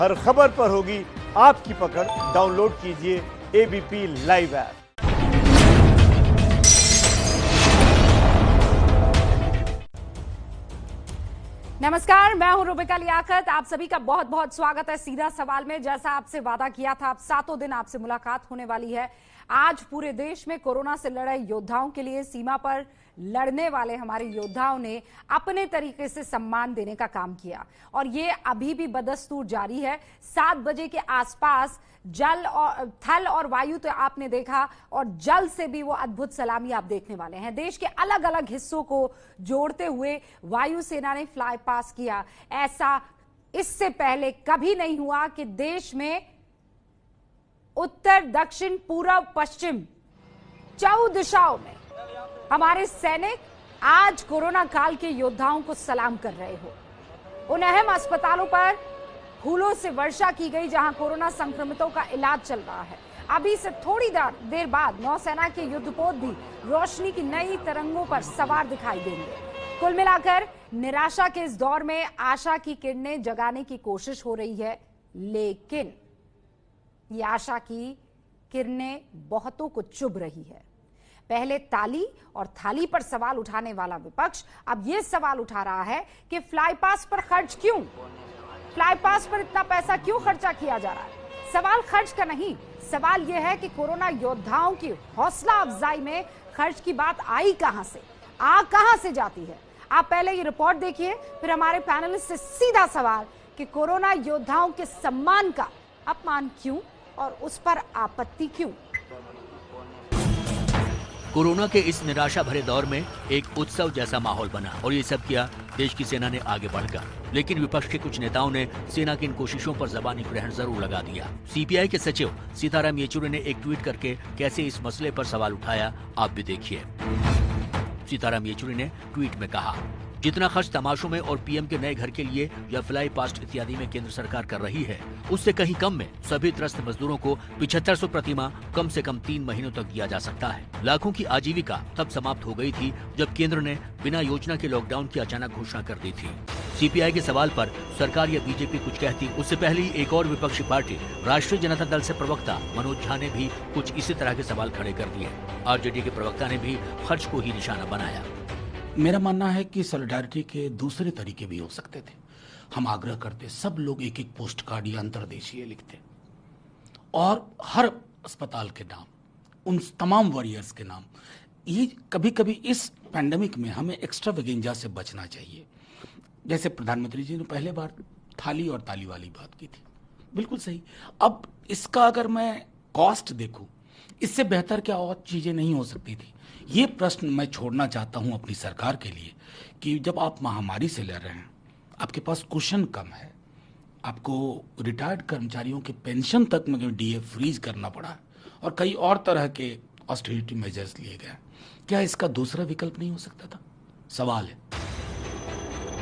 हर खबर पर होगी आपकी पकड़। डाउनलोड कीजिए एबीपी लाइव ऐप। नमस्कार, मैं हूं रुबिका लियाकत। आप सभी का बहुत बहुत स्वागत है सीधा सवाल में। जैसा आपसे वादा किया था, अब सातों दिन आपसे मुलाकात होने वाली है। आज पूरे देश में कोरोना से लड़े योद्धाओं के लिए सीमा पर लड़ने वाले हमारे योद्धाओं ने अपने तरीके से सम्मान देने का काम किया और ये अभी भी बदस्तूर जारी है। 7 बजे के आसपास जल और थल और वायु तो आपने देखा, और जल से भी वो अद्भुत सलामी आप देखने वाले हैं। देश के अलग अलग हिस्सों को जोड़ते हुए वायुसेना ने फ्लाई पास किया। ऐसा इससे पहले कभी नहीं हुआ कि देश में उत्तर, दक्षिण, पूर्व, पश्चिम 4 दिशाओं में हमारे सैनिक आज कोरोना काल के योद्धाओं को सलाम कर रहे हो। उन अहम अस्पतालों पर फूलों से वर्षा की गई जहां कोरोना संक्रमितों का इलाज चल रहा है। अभी से थोड़ी देर बाद नौसेना के युद्धपोत भी रोशनी की नई तरंगों पर सवार दिखाई देंगे। कुल मिलाकर निराशा के इस दौर में आशा की किरणें जगाने की कोशिश हो रही है, लेकिन ये आशा की किरणें बहुतों को चुभ रही है। पहले ताली और थाली पर सवाल उठाने वाला विपक्ष अब यह सवाल उठा रहा है कि फ्लाई पास पर खर्च क्यों, फ्लाई पास पर इतना पैसा क्यों खर्चा किया जा रहा है। सवाल खर्च का नहीं, सवाल यह है कि कोरोना योद्धाओं की हौसला अफजाई में खर्च की बात आई कहां से, कहां से जाती है। आप पहले ये रिपोर्ट देखिए, फिर हमारे पैनलिस्ट से सीधा सवाल कि कोरोना योद्धाओं के सम्मान का अपमान क्यों और उस पर आपत्ति क्यों। कोरोना के इस निराशा भरे दौर में एक उत्सव जैसा माहौल बना और ये सब किया देश की सेना ने आगे बढ़कर। लेकिन विपक्ष के कुछ नेताओं ने सेना की इन कोशिशों पर ज़बानी ग्रहण जरूर लगा दिया। सीपीआई के सचिव सीताराम येचुरी ने एक ट्वीट करके कैसे इस मसले पर सवाल उठाया, आप भी देखिए। सीताराम येचुरी ने ट्वीट में कहा, जितना खर्च तमाशों में और पीएम के नए घर के लिए या फ्लाई पास्ट इत्यादि में केंद्र सरकार कर रही है, उससे कहीं कम में सभी त्रस्त मजदूरों को 7500 प्रतिमाह कम से कम 3 महीनों तक दिया जा सकता है। लाखों की आजीविका तब समाप्त हो गई थी जब केंद्र ने बिना योजना के लॉकडाउन की अचानक घोषणा कर दी थी। सीपीआई के सवाल पर सरकार या बीजेपी कुछ कहती, उससे पहले ही एक और विपक्षी पार्टी राष्ट्रीय जनता दल से प्रवक्ता मनोज झा ने भी कुछ इसी तरह के सवाल खड़े कर दिए। आरजेडी के प्रवक्ता ने भी खर्च को ही निशाना बनाया। मेरा मानना है कि सॉलिडारिटी के दूसरे तरीके भी हो सकते थे। हम आग्रह करते सब लोग एक एक पोस्ट कार्ड या अंतर्देशीय लिखते और हर अस्पताल के नाम, उन तमाम वॉरियर्स के नाम। ये कभी कभी इस पैंडेमिक में हमें एक्स्ट्रा वेगेंजा से बचना चाहिए। जैसे प्रधानमंत्री जी ने पहले बार थाली और ताली वाली बात की थी, बिल्कुल सही। अब इसका अगर मैं कॉस्ट देखूं, इससे बेहतर क्या और चीजें नहीं हो सकती थी। ये प्रश्न मैं छोड़ना चाहता हूं अपनी सरकार के लिए कि जब आप महामारी से लड़ रहे हैं, आपके पास कुशन कम है, आपको रिटायर्ड कर्मचारियों के पेंशन तक में डीए फ्रीज करना पड़ा और कई और तरह के ऑस्टेरिटी मेजर्स लिए गए, क्या इसका दूसरा विकल्प नहीं हो सकता था? सवाल है।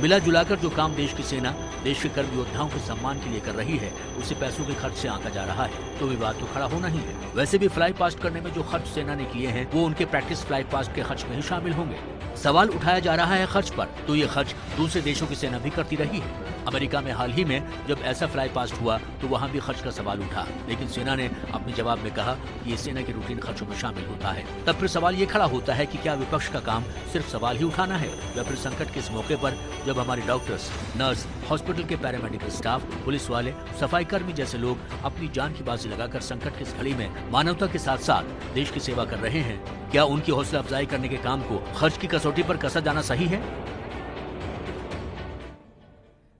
मिला जुलाकर जो काम देश की सेना देश के कर्म योद्धाओं के सम्मान के लिए कर रही है, उसे पैसों के खर्च से आंका जा रहा है, तो विवाद तो खड़ा होना ही है। वैसे भी फ्लाई पास्ट करने में जो खर्च सेना ने किए हैं, वो उनके प्रैक्टिस फ्लाई पास्ट के खर्च में ही शामिल होंगे। सवाल उठाया जा रहा है खर्च पर, तो ये खर्च दूसरे देशों की सेना भी करती रही है। अमेरिका में हाल ही में जब ऐसा फ्लाई पास्ट हुआ तो वहाँ भी खर्च का सवाल उठा, लेकिन सेना ने अपने जवाब में कहा ये सेना के रूटीन खर्चों में शामिल होता है। तब फिर सवाल ये खड़ा होता है कि क्या विपक्ष का काम सिर्फ सवाल ही उठाना है, या फिर संकट के इस मौके पर जब हमारे डॉक्टर्स, नर्स, हॉस्पिटल के पैरामेडिकल स्टाफ, पुलिस वाले, सफाई कर्मी जैसे लोग अपनी जान की बाजी लगाकर संकट की इस घड़ी में मानवता के साथ साथ देश की सेवा कर रहे हैं, क्या उनकी हौसला अफजाई करने के काम को खर्च की कसौटी पर कसा जाना सही है?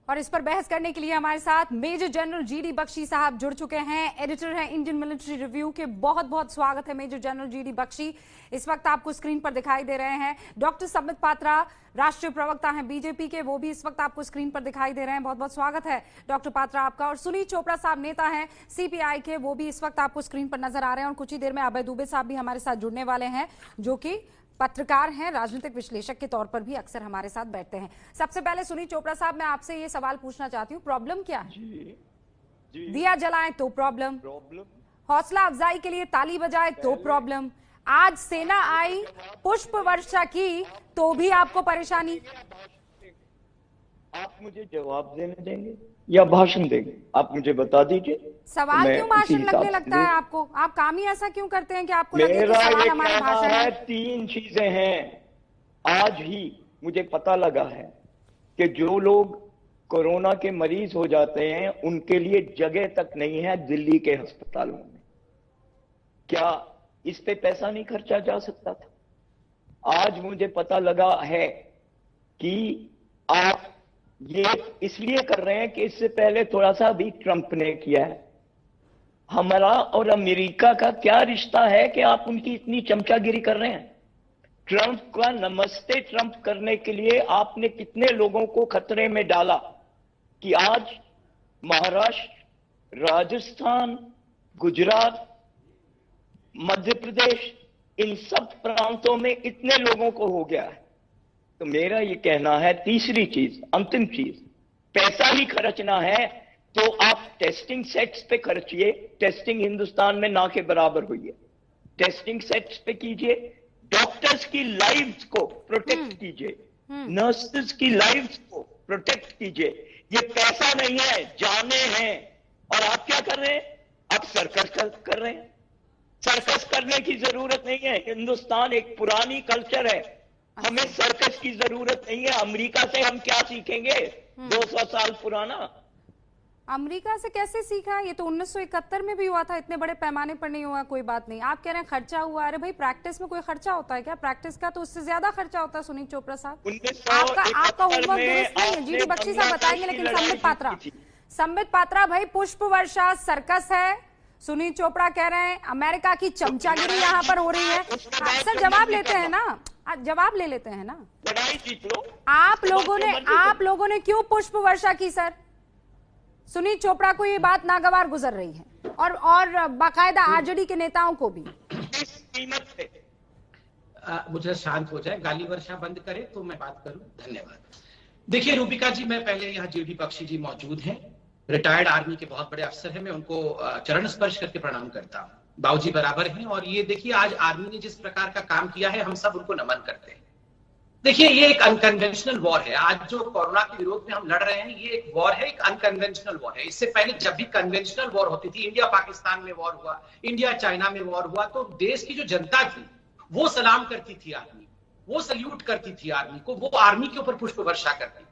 और इस पर बहस करने के लिए हमारे साथ मेजर जनरल जीडी बख्शी साहब जुड़ चुके हैं, एडिटर हैं इंडियन मिलिट्री रिव्यू के। बहुत बहुत स्वागत है मेजर जनरल जीडी बख्शी। इस वक्त आपको स्क्रीन पर दिखाई दे रहे हैं डॉक्टर संबित पात्रा, राष्ट्रीय प्रवक्ता हैं बीजेपी के, वो भी इस वक्त आपको स्क्रीन पर दिखाई दे रहे हैं। बहुत बहुत स्वागत है डॉक्टर पात्रा आपका। और सुनील चोपड़ा साहब नेता हैं सीपीआई के, वो भी इस वक्त आपको स्क्रीन पर नजर आ रहे हैं। और कुछ ही देर में अभय दुबे साहब भी हमारे साथ जुड़ने वाले हैं, जो कि पत्रकार हैं, राजनीतिक विश्लेषक के तौर पर भी अक्सर हमारे साथ बैठते हैं। सबसे पहले सुनील चोपड़ा साहब, मैं आपसे ये सवाल पूछना चाहती हूँ, प्रॉब्लम क्या है? दिया जलाएं तो प्रॉब्लम, हौसला अफजाई के लिए ताली बजाए तो प्रॉब्लम, आज सेना आई पुष्प वर्षा की तो भी आपको परेशानी। आप मुझे जवाब देने देंगे या भाषण देंगे? आप मुझे बता दीजिए। सवाल मैं क्यों उसी भाषण हिसाब लगने से लगता है आपको? आप काम ही ऐसा क्यों करते हैं कि आपको लगे कि मेरा सवाल ये हमारे कहना भाषण है, है? 3 चीजें हैं। आज ही मुझे पता लगा है कि जो लोग कोरोना के मरीज हो जाते हैं उनके लिए जगह तक नहीं है दिल्ली के अस्पतालों में। क्या इस पे पैसा नहीं खर्चा जा सकता था? आज मुझे पता लगा है कि आप ये इसलिए कर रहे हैं कि इससे पहले थोड़ा सा भी ट्रंप ने किया है। हमारा और अमेरिका का क्या रिश्ता है कि आप उनकी इतनी चमचागिरी कर रहे हैं? ट्रंप का नमस्ते ट्रंप करने के लिए आपने कितने लोगों को खतरे में डाला कि आज महाराष्ट्र, राजस्थान, गुजरात, मध्य प्रदेश, इन सब प्रांतों में इतने लोगों को हो गया है। तो मेरा ये कहना है, तीसरी चीज, अंतिम चीज, पैसा ही खर्चना है तो आप टेस्टिंग सेट्स पे खर्चिए। टेस्टिंग हिंदुस्तान में ना के बराबर हुई है। टेस्टिंग सेट्स पे कीजिए, डॉक्टर्स की लाइव्स को प्रोटेक्ट कीजिए, नर्सेस की लाइव्स को प्रोटेक्ट कीजिए। ये पैसा नहीं है, जाने हैं। और आप क्या कर रहे हैं? आप सर्कस कर रहे हैं। सर्कस करने की जरूरत नहीं है। हिंदुस्तान एक पुरानी कल्चर है, हमें सर्कस की जरूरत नहीं है। अमेरिका से हम क्या सीखेंगे? 200 साल पुराना। अमेरिका से कैसे सीखा? ये तो 1971 में भी हुआ था, इतने बड़े पैमाने पर नहीं हुआ। कोई बात नहीं, आप कह रहे हैं खर्चा हुआ। अरे भाई, प्रैक्टिस में कोई खर्चा होता है क्या? प्रैक्टिस का तो उससे ज्यादा खर्चा होता है। सुनील चोपड़ा साहब, आपका होमवर्क दुरुस्त नहीं है। जीडी बख्शी साहब बताएंगे, लेकिन संबित पात्रा भाई, पुष्प वर्षा सर्कस है। सुनील चोपड़ा कह रहे हैं अमेरिका की चमचागिरी यहाँ पर हो रही है। सर जवाब लेते हैं ना, जवाब ले लेते हैं ना। आप लोगों ने क्यों पुष्प वर्षा की सर? सुनील चोपड़ा को ये बात नागवार गुजर रही है, और बाकायदा आरजेडी के नेताओं को भी। मुझे शांत हो जाए, गाली वर्षा बंद करे तो मैं बात करूं। धन्यवाद। देखिए रूबिका जी, मैं पहले यहाँ जीडी बख्शी जी मौजूद हैं, रिटायर्ड आर्मी के बहुत बड़े अफसर हैं। मैं उनको चरण स्पर्श करके प्रणाम करता हूँ। बाबूजी बराबर हैं। और ये देखिए, आज आर्मी ने जिस प्रकार का काम किया है, हम सब उनको नमन करते हैं। देखिए, ये एक अनकन्वेंशनल वॉर है। आज जो कोरोना के विरोध में हम लड़ रहे हैं, ये एक वॉर है, एक अनकन्वेंशनल वॉर है। इससे पहले जब भी कन्वेंशनल वॉर होती थी, इंडिया पाकिस्तान में वॉर हुआ, इंडिया चाइना में वॉर हुआ, तो देश की जो जनता थी वो सलाम करती थी आर्मी, वो सल्यूट करती थी आर्मी को, वो आर्मी के ऊपर पुष्प वर्षा करती।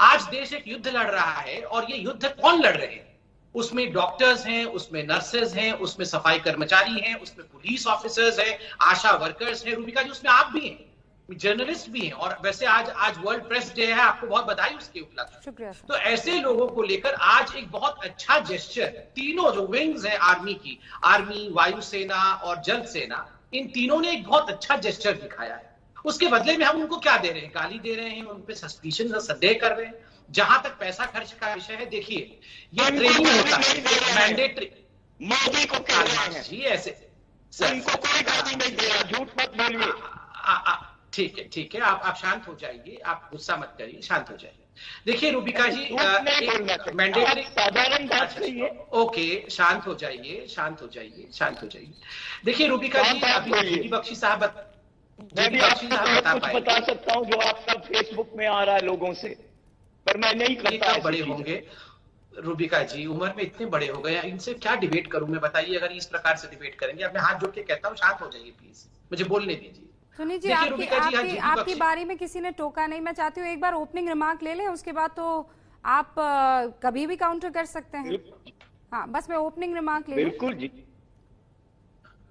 आज देश एक युद्ध लड़ रहा है, और ये युद्ध कौन लड़ रहे हैं? उसमें डॉक्टर्स हैं, उसमें नर्सेज हैं, उसमें सफाई कर्मचारी हैं, उसमें पुलिस ऑफिसर्स हैं, आशा वर्कर्स हैं। रूबिका जी, उसमें आप भी हैं, जर्नलिस्ट भी हैं। और वैसे आज वर्ल्ड प्रेस डे है, आपको बहुत बधाई उसके उपलक्ष्य। तो ऐसे लोगों को लेकर आज एक बहुत अच्छा जेस्चर, तीनों जो विंग्स है आर्मी की, आर्मी, वायुसेना और जल सेना, इन तीनों ने एक बहुत अच्छा जेस्चर दिखाया है। उसके बदले में हम उनको क्या दे रहे हैं? गाली दे रहे हैं, उन पे सस्पिशन, संदेह कर रहे हैं। जहां तक पैसा खर्च का विषय है, देखिए ये ट्रेनिंग होता है मैंडेटरी। मोदी को कह रहे हैं जी ऐसे, उनको कोई गाली नहीं दे रहा, झूठ मत बोलिए। ठीक है, आप शांत हो जाइए, आप गुस्सा मत करिए, शांत हो जाइए। देखिए रूबिका जी, मैंडेटरी साधारण बात सही है। ओके, शांत हो जाइए, शांत हो जाइए। देखिए रूबिका जी, अभी जीडी बख्शी साहब बता सकता हूं जो आपका फेसबुक में आ रहा है लोगों से, पर मैं नहीं करता। बड़े होंगे रूबिका जी, उम्र में इतने बड़े हो गए, इनसे क्या डिबेट करूं मैं? बताइए, अगर इस प्रकार से डिबेट करेंगे। अब मैं हाथ जोड़ के कहता हूं, शांत हो जाइए प्लीज, मुझे बोलने दीजिए। सुनील जी, आपकी बारी में किसी ने टोका नहीं। मैं चाहती हूँ एक बार ओपनिंग रिमार्क ले लें, उसके बाद तो आप कभी भी काउंटर कर सकते हैं। हाँ, बस मैं ओपनिंग रिमार्क ले लूं। बिल्कुल जी।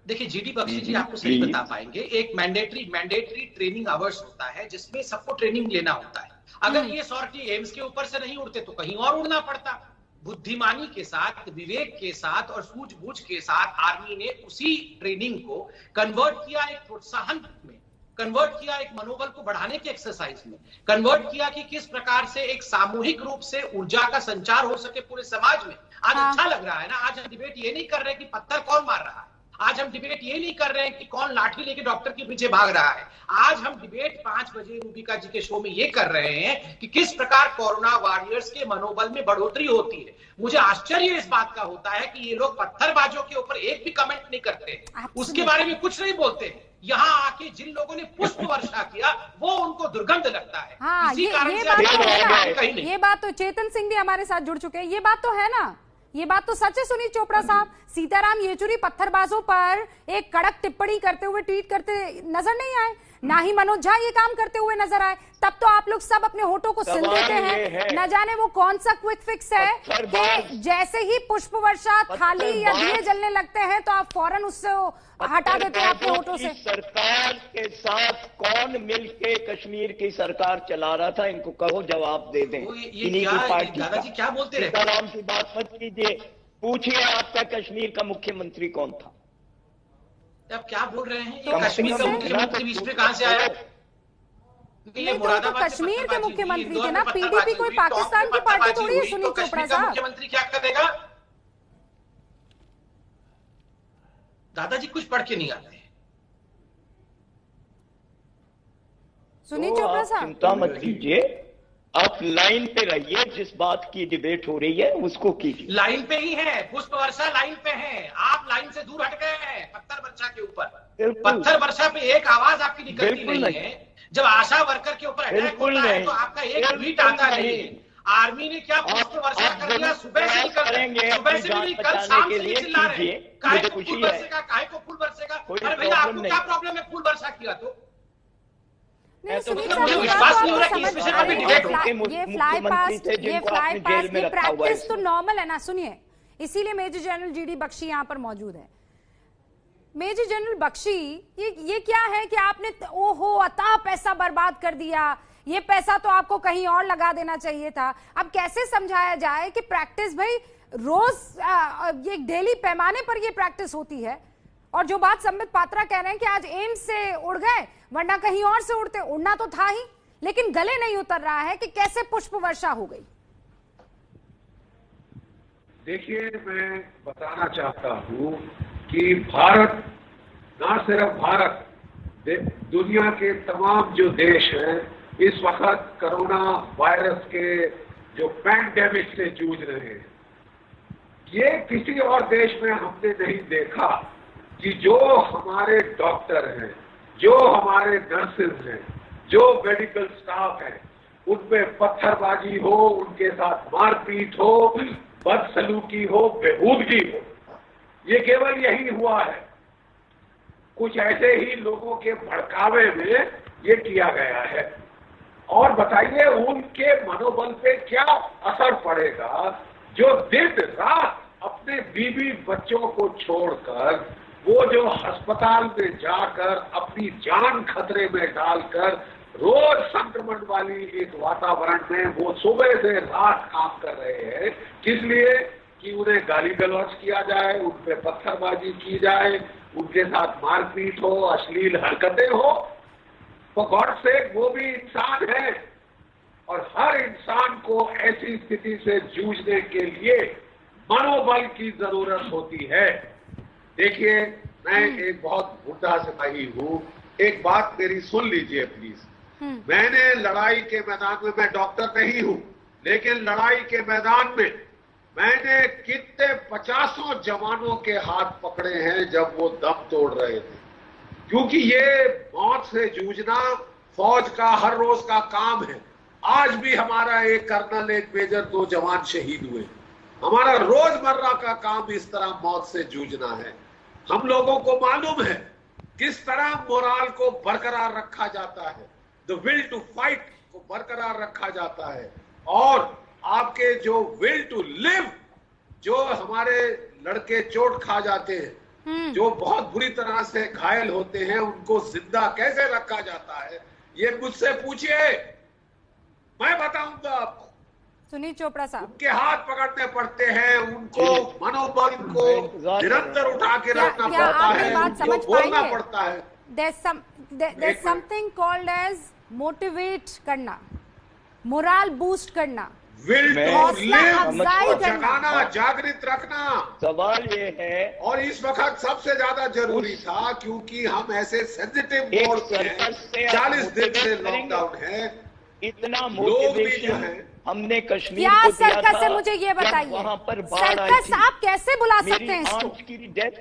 देखिए जीडी बख्शी जी आपको सही बता पाएंगे। एक मैंडेटरी ट्रेनिंग आवर्स होता है, जिसमें सबको ट्रेनिंग लेना होता है। अगर ये सॉर्टी एम्स के ऊपर से नहीं उड़ते तो कहीं और उड़ना पड़ता। बुद्धिमानी के साथ, विवेक के साथ और सूझबूझ के साथ आर्मी ने उसी ट्रेनिंग को कन्वर्ट किया एक प्रोत्साहन में, कन्वर्ट किया एक मनोबल को बढ़ाने के एक्सरसाइज में, कन्वर्ट किया कि किस प्रकार से एक सामूहिक रूप से ऊर्जा का संचार हो सके पूरे समाज में। आज अच्छा लग रहा है ना, आज हम डिबेट ये नहीं कर रहे कि पत्थर कौन मार रहा है, आज हम डिबेट ये नहीं कर रहे हैं कि कौन लाठी लेके डॉक्टर के पीछे भाग रहा है। आज हम डिबेट 5 बजे रूबिका जी के शो में ये कर रहे हैं कि किस प्रकार कोरोना वॉरियर्स के मनोबल में बढ़ोतरी होती है। मुझे आश्चर्य इस बात का होता है कि ये लोग पत्थरबाजों के ऊपर एक भी कमेंट नहीं करते, उसके बारे में कुछ नहीं बोलते। यहाँ आके जिन लोगों ने पुष्प वर्षा किया वो उनको दुर्गंध लगता है। हाँ, इसी कारण ये से बात तो है ना, कहीं नहीं। ये बात तो चेतन सिंह भी हमारे साथ जुड़ चुके हैं, ये बात तो है ना, ये बात तो सच है। सुनील चोपड़ा साहब, सीताराम येचुरी पत्थरबाजों पर एक कड़क टिप्पणी करते हुए ट्वीट करते नजर नहीं आए, ना ही मनोज झा ये काम करते हुए नजर आए। तब तो आप लोग सब अपने होठों को सिल देते हैं। न जाने वो कौन सा क्विक फिक्स है कि जैसे ही पुष्प वर्षा, थाली या दिए जलने लगते हैं तो आप फौरन उससे हटा देते हैं अपने होठों से। सरकार के साथ कौन मिलके कश्मीर की सरकार चला रहा था, इनको कहो जवाब दे दें। इन्हीं की पार्टी। दादाजी क्या बोलते रहे? सीताराम की बात मत कीजिए, पूछिए आपका कश्मीर का मुख्यमंत्री कौन था? आप क्या बोल रहे हैं? ये कश्मीर का मुख्यमंत्री बीच में कहां से आया? नहीं तो कश्मीर के मुख्यमंत्री थे ना, पीडीपी कोई पाकिस्तान की पार्टी थोड़ी है। सुनील चोपड़ा साहब, मुख्यमंत्री क्या करेगा? दादाजी कुछ पढ़ के नहीं आते। सुनील चोपड़ा साहब, चिंता मत कीजिए, आप लाइन पे रहिए, जिस बात की डिबेट हो रही है उसको कीजिए। लाइन पे ही है, पुष्प वर्षा लाइन पे है, आप लाइन से दूर हट गए हैं। पत्थर वर्षा के ऊपर, पत्थर वर्षा पे एक आवाज आपकी निकलती नहीं है। जब आशा वर्कर के ऊपर अटैक होता है तो आपका एक ट्वीट आता नहीं है। आर्मी ने क्या पुष्प वर्षा कर दिया? सुबह से निकल सुबह से भी नहीं, कल शाम से नहीं चिल्ला रहे काहे को फूल बरसेगा, काहे को फूल बरसेगा। अरे भैया आपको क्या प्रॉब्लम है फूल वर्षा किया तो? नहीं सुनील तो साहब, मुझे ये विश्वास बात नहीं हो रहा तो कि इस समझ विषय पा पर भी रहे डिबेट हैं। हो। ये फ्लाई पास्ट, ये प्रैक्टिस तो इसमें। नॉर्मल है ना। सुनिए, इसीलिए मेजर जनरल जीडी बख्शी यहाँ पर मौजूद है। मेजर जनरल बख्शी, ये क्या है कि आपने ओहो अतः पैसा बर्बाद कर दिया, ये पैसा तो आपको कहीं और लगा देना चाहिए था। अब कैसे समझाया जाए कि प्रैक्टिस भाई रोज ये डेली पैमाने पर ये प्रैक्टिस होती है, और जो बात संबित पात्रा कह रहे हैं कि आज एम्स से उड़ गए वरना कहीं और से उड़ते, उड़ना तो था ही लेकिन गले नहीं उतर रहा है कि कैसे पुष्प वर्षा हो गई। देखिए, मैं बताना चाहता हूं कि भारत, ना सिर्फ भारत, दुनिया के तमाम जो देश हैं इस वक्त कोरोना वायरस के जो पैंडेमिक से जूझ रहे हैं। ये किसी और देश में हमने नहीं देखा कि जो हमारे डॉक्टर हैं, जो हमारे नर्सेज हैं, जो मेडिकल स्टाफ है, उनमें पत्थरबाजी हो, उनके साथ मारपीट हो, बदसलूकी हो, बेहूदगी हो। ये केवल यही हुआ है। कुछ ऐसे ही लोगों के भड़कावे में ये किया गया है। और बताइए उनके मनोबल पे क्या असर पड़ेगा जो दिन रात अपने बीवी बच्चों को छोड़कर, वो जो अस्पताल में जाकर अपनी जान खतरे में डालकर रोज संक्रमण वाली एक वातावरण में वो सुबह से रात काम कर रहे हैं, किस लिए? कि उन्हें गाली गलौज किया जाए, उन पे पत्थरबाजी की जाए, उनके साथ मारपीट हो, अश्लील हरकतें हो। तो गॉड से वो भी इंसान है और हर इंसान को ऐसी स्थिति से जूझने के लिए मनोबल की जरूरत होती है। देखिए, मैं एक बहुत बुढ़ा सिपाही हूँ, एक बात मेरी सुन लीजिए प्लीज। मैंने लड़ाई के मैदान में, मैं डॉक्टर नहीं हूँ, लेकिन लड़ाई के मैदान में मैंने कितने 50 जवानों के हाथ पकड़े हैं जब वो दम तोड़ रहे थे। क्योंकि ये मौत से जूझना फौज का हर रोज का काम है। आज भी हमारा एक कर्नल, एक मेजर, 2 जवान शहीद हुए। हमारा रोजमर्रा का काम इस तरह मौत से जूझना है। हम लोगों को मालूम है किस तरह मोराल को बरकरार रखा जाता है, द विल टू फाइट को बरकरार रखा जाता है। और आपके जो विल टू लिव, जो हमारे लड़के चोट खा जाते हैं, जो बहुत बुरी तरह से घायल होते हैं, उनको जिंदा कैसे रखा जाता है, ये मुझसे पूछिए, मैं बताऊंगा आपको। सुनील चोपड़ा साहब, उनके हाथ पकड़ने पड़ते हैं, उनको मनोबल को निरंतर उठा के रखना पड़ता है, उनको बोलना पड़ता है। There's something called as motivate करना, मोरल बूस्ट करना। विल टू हौसला लिव अफजाई को करना। जगाना, जागृत रखना। सवाल ये है, और इस वक्त सबसे ज्यादा जरूरी था, क्योंकि हम ऐसे सेंसिटिव एक मोड में सर्कस से आप 40 दिन से मोटिवेट करेंगे। लॉकडाउन है। इतना लोग भी जो मोटिवेशन है हमने कश्मीर क्या को दिया सर्कस था, है, मुझे ये जब बताइए। वहां पर बाढ़ आई सर्कस थी। आप कैसे बुला मेरी सकते हैं इसको? आंट की डेथ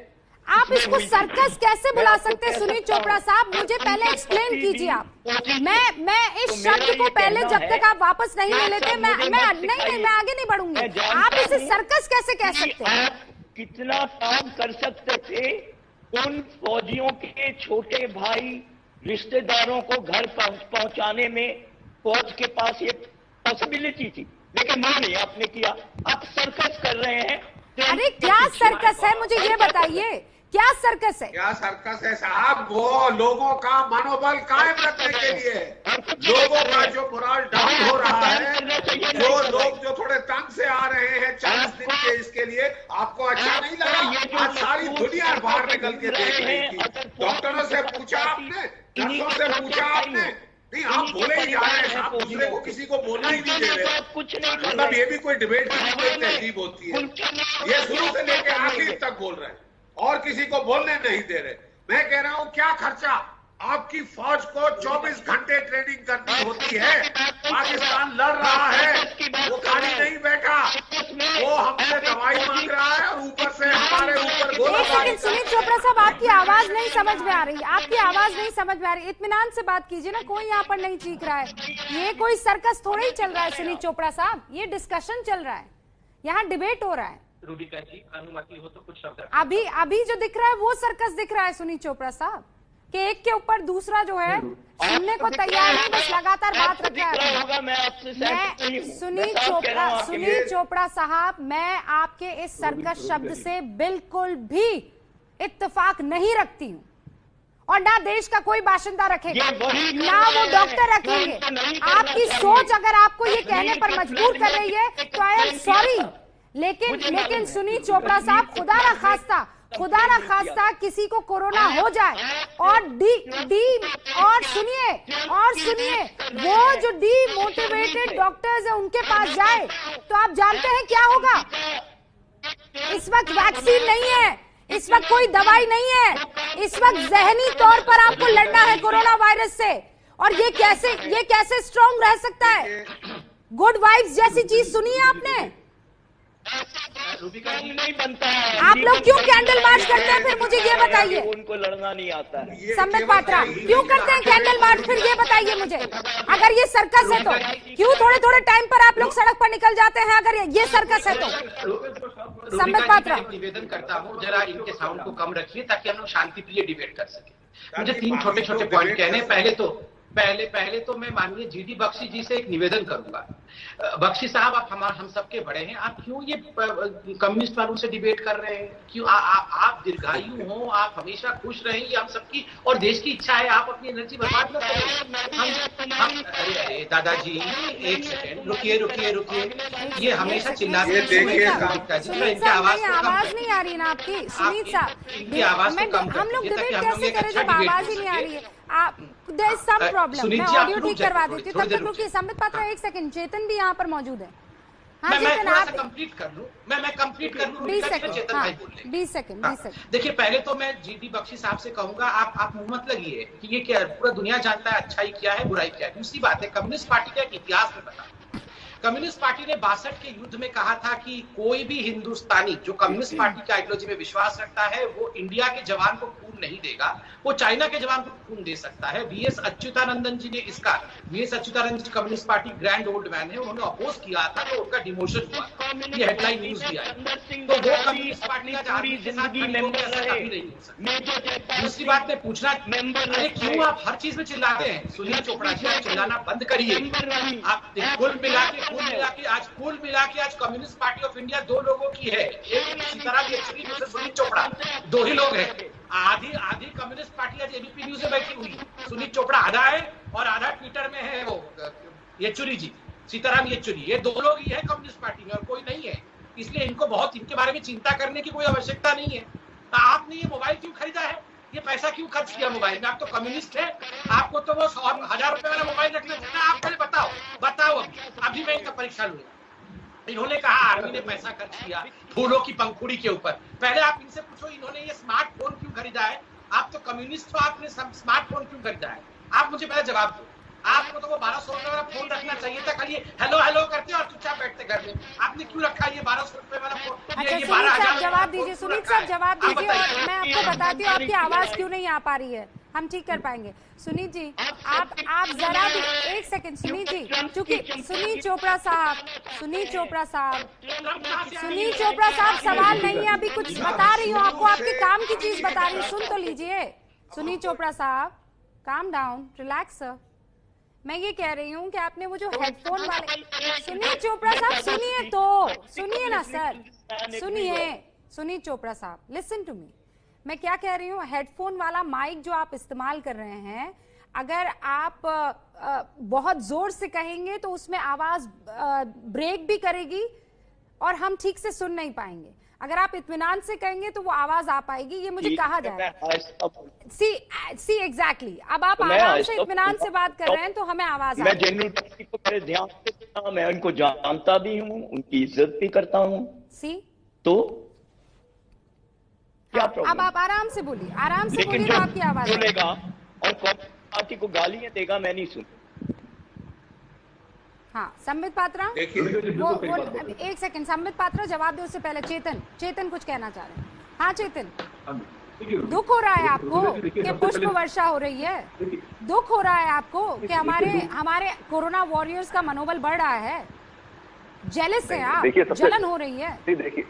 आप इसको हुई थी। सर्कस कैसे मैं बुला आपको सकते हैं? कह सुनील सकता हूं। चोपड़ा साहब, मुझे पहले एक्सप्लेन कीजिए आप। मैं इस तो मेरा शब्द को ये पहले, कहना जब है तक आप वापस नहीं ले लेते, मैं मुझे मैं मत नहीं सिखाइए। मैं आगे नहीं बढ़ूंगी। मैं जानता आप इसे हूं सर्कस कैसे कह कि सकते हैं? आप कितना काम कर सकते थे उन फौजियों के छोटे भाई रिश्तेदारों को घर पहुंचाने में। फौज के पास ये पॉसिबिलिटी थी, लेकिन वो नहीं आपने किया। आप सर्कस कर रहे हैं। अरे क्या सर्कस है, मुझे ये बताइए, क्या सर्कस है? क्या सर्कस है साहब? वो लोगों का मनोबल कायम रखने के लिए, लोगों का जो मोरल डाउन हो रहा है, जो लोग जो थोड़े तंग से आ रहे हैं 40 दिन के, इसके लिए आपको अच्छा नहीं लगा? आज सारी दुनिया बाहर निकल के देख रही थी। डॉक्टरों से पूछा आपने, नर्सों से पूछा आपने? नहीं, आप बोले ही जा रहे हैं साहब, दूसरे को किसी को बोलना ही नहीं दे रहे। कुछ नहीं, मतलब ये भी कोई डिबेट की कोई तहजीब होती है? ये शुरू से लेकर आखिर तक बोल रहे हैं और किसी को बोलने नहीं दे रहे। मैं कह रहा हूं, क्या खर्चा आपकी फौज को 24 घंटे ट्रेनिंग करनी होती है। पाकिस्तान लड़ रहा है, वो खाली नहीं बैठा, वो हमसे दवाई मांग रहा है और ऊपर से हमारे ऊपर एक गोलाबारी सेकंड सुनील चोपड़ा साहब, आपकी आवाज नहीं समझ में आ रही, आपकी आवाज नहीं समझ में आ रही। इत्मीनान से बात कीजिए ना, कोई यहाँ पर नहीं चीख रहा है। ये कोई सर्कस थोड़ा ही चल रहा है सुनील चोपड़ा साहब, ये डिस्कशन चल रहा है, यहाँ डिबेट हो रहा है। रूबिका जी, अनुमति हो तो कुछ शब्द अभी जो दिख रहा है वो सर्कस दिख रहा है सुनील चोपड़ा साहब, कि एक के ऊपर दूसरा जो है सुनने को तैयार नहीं, बस लगातार बात रख रहा है। होगा, मैं आपसे सहमत नहीं हूं। सुनील चोपड़ा साहब, मैं आपके इस सर्कस शब्द से बिल्कुल भी इत्तेफाक नहीं रखती हूँ, और ना देश का कोई बाशिंदा रखेगा, ना वो डॉक्टर रखेंगे। आपकी सोच अगर आपको ये कहने पर मजबूर कर रही है तो आई एम सॉरी, लेकिन सुनील चोपड़ा साहब, खुदा ना खास्ता किसी को कोरोना हो जाए और और सुनिए वो जो डीमोटिवेटेड डॉक्टर्स है उनके पास जाए, तो आप जानते हैं क्या होगा? इस वक्त वैक्सीन नहीं है, इस वक्त कोई दवाई नहीं है, इस वक्त जहनी तौर पर आपको लड़ना है कोरोना वायरस से। और ये कैसे स्ट्रांग रह सकता है? गुड वाइब्स जैसी चीज सुनी है आपने? नहीं बनता है। आप लोग क्यों कैंडल मार्च करते हैं, फिर मुझे ये बताइए। उनको लड़ना नहीं आता है। संबित पात्रा, क्यों करते हैं कैंडल मार्च, फिर ये बताइए मुझे। अगर ये सर्कस है तो क्यों थोड़े टाइम पर आप लोग सड़क पर निकल जाते हैं, अगर ये सर्कस है तो? संबित पात्रा, निवेदन करता हूँ, जरा इनके साउंड को कम रखिए ताकि हम लोग शांति प्रिय डिबेट कर सके। मुझे 3 छोटे पॉइंट कहने। पहले तो मैं माननीय जीडी बख्शी जी से एक निवेदन करूंगा। बख्शी साहब, आप हम सबके बड़े हैं, आप क्यों ये कम्युनिस्ट वालों से डिबेट कर रहे हैं? क्यों आप दीर्घायु हो, आप हमेशा खुश रहें, ये हम सबकी और देश की इच्छा है। आप अपनी एनर्जी बर्बाद न करें। अरे दादाजी, एक सेकेंड, रुकिए। ये हमेशा चिल्लाते हैं। इनकी आवाज नहीं आ रही ना आपकी, सुनील साहब। इनकी आवाज को कम हम लोग डिबेट हम लोग कैसे करें जब आवाज ही नहीं आ रही है? आप देयर इज सम प्रॉब्लम, मैं ऑडियो ठीक करवा देती हूँ, तब तक रुकिए। संबित पात्रा, एक सेकंड, चेतन भी यहाँ पर मौजूद है। हाँ चेतन, आप कंप्लीट कर लूं। मैं कंप्लीट कर लूं। 20 सेकंड, चेतन भाई बोल रहे हैं। 20 सेकंड। देखिए, पहले तो मैं जीडी बख्शी साहब से कहूंगा, आप मुंह मत लगिए कि ये क्या, पूरा दुनिया जानता है अच्छाई क्या है, बुराई क्या है। दूसरी बात है, कम्युनिस्ट पार्टी का एक इतिहास में बता। कम्युनिस्ट पार्टी ने 62 के युद्ध में कहा था कि कोई भी हिंदुस्तानी जो कम्युनिस्ट पार्टी की आइडियोलॉजी में विश्वास रखता है, वो इंडिया के जवान को खून नहीं देगा, वो चाइना के जवान को खून दे सकता है। वीएस अच्युतानंदन जी ने VS Achuthanandan ji communist party grand old man है, उन्होंने अपोज किया था, तो उनका डिमोशन हुआ। ये हेडलाइन न्यूज भी आई। तो वो कम्युनिस्ट पार्टी का आदमी के साथ कभी नहीं हो सकता। दूसरी बात मैं पूछना, अरे क्यों आप हर चीज में चिल्लाते हैं? सुनील चोपड़ा जी, आप चिल्लाना बंद करिए। आप कुल मिला के आज कम्युनिस्ट पार्टी ऑफ इंडिया 2 लोगों की है। एक सीताराम येचुरी, दूसरे सुनील चोपड़ा, 2 ही लोग हैं। आधी कम्युनिस्ट पार्टी आज एबीपी न्यूज में बैठी हुई। सुनील चोपड़ा आधा है और आधा ट्विटर में है, वो येचुरी जी, सीताराम येचुरी, ये 2 लोग ही है कम्युनिस्ट पार्टी में और कोई नहीं है। इसलिए इनके बारे में चिंता करने की कोई आवश्यकता नहीं है। आपने ये मोबाइल क्यों खरीदा है? ये पैसा क्यों खर्च किया मोबाइल में? आप तो कम्युनिस्ट है, आपको तो वो 1000 रुपए वाला मोबाइल रखना चाहिए। आप पहले बताओ। अभी मैं इनका परीक्षा लूंगा। इन्होंने कहा आर्मी ने पैसा खर्च किया फूलों की पंखुड़ी के ऊपर। पहले आप इनसे पूछो इन्होंने ये स्मार्टफोन क्यों खरीदा है? आप तो कम्युनिस्ट हो, आपने स्मार्टफोन क्यों खरीदा है? आप मुझे पहले जवाब दो। आपको तो वो 1200 रुपए वाला फोन रखना चाहिए था, खाली हेलो हेलो करते और चुपचाप बैठते घर में। आपने क्यों रखा ये 1200 रुपए वाला फोन? अच्छा सुनीत साहब जवाब दीजिए, सुनीत साहब जवाब दीजिए, और मैं आपको बताती हूँ आपकी आवाज क्यों नहीं आ पा रही है, हम ठीक कर पाएंगे। सुनीत जी आप जरा भी एक सेकंड, सुनीत जी, चूंकि सुनीत चोपड़ा साहब सवाल नहीं है, अभी कुछ बता रही हूँ आपको, आपके काम की चीज बता रही हूँ, सुन तो लीजिए। सुनीत चोपड़ा साहब काम डाउन, रिलैक्स सर। मैं ये कह रही हूँ कि आपने वो जो हेडफोन वाले, सुनीत चोपड़ा साहब सुनिए तो, सुनिए ना सर, सुनिए सुनीत चोपड़ा साहब, लिसन टू मी। मैं क्या कह रही हूँ, हेडफोन वाला माइक जो आप इस्तेमाल कर रहे हैं, अगर आप बहुत जोर से कहेंगे तो उसमें आवाज ब्रेक भी करेगी और हम ठीक से सुन नहीं पाएंगे। अगर आप इत्मीनान से कहेंगे तो वो आवाज आ पाएगी, ये मुझे कहा जाएगा। सी एग्जैक्टली। अब आप आराम से इत्मीनान से बात कर रहे हैं तो हमें आवाज मैं जनरल को मेरे ध्यान से सुना, मैं उनको जानता भी हूँ, उनकी इज्जत भी करता हूँ। सी तो क्या हाँ, अब आप आराम से बोलिए, आराम से बोलिए तो आपकी आवाज बोलेगा और पार्टी को गालियां देगा, मैं नहीं सुन। हाँ संबित पात्रा, वो एक सेकंड, संबित पात्रा जवाब दे उससे पहले चेतन कुछ कहना चाह रहे हैं। हाँ चेतन, दुख हो रहा है आपको कि पुष्प वर्षा हो रही है? दुख हो रहा है आपको कि हमारे कोरोना वॉरियर्स का मनोबल बढ़ रहा है? जेलस है आप? जलन हो रही है? देखिए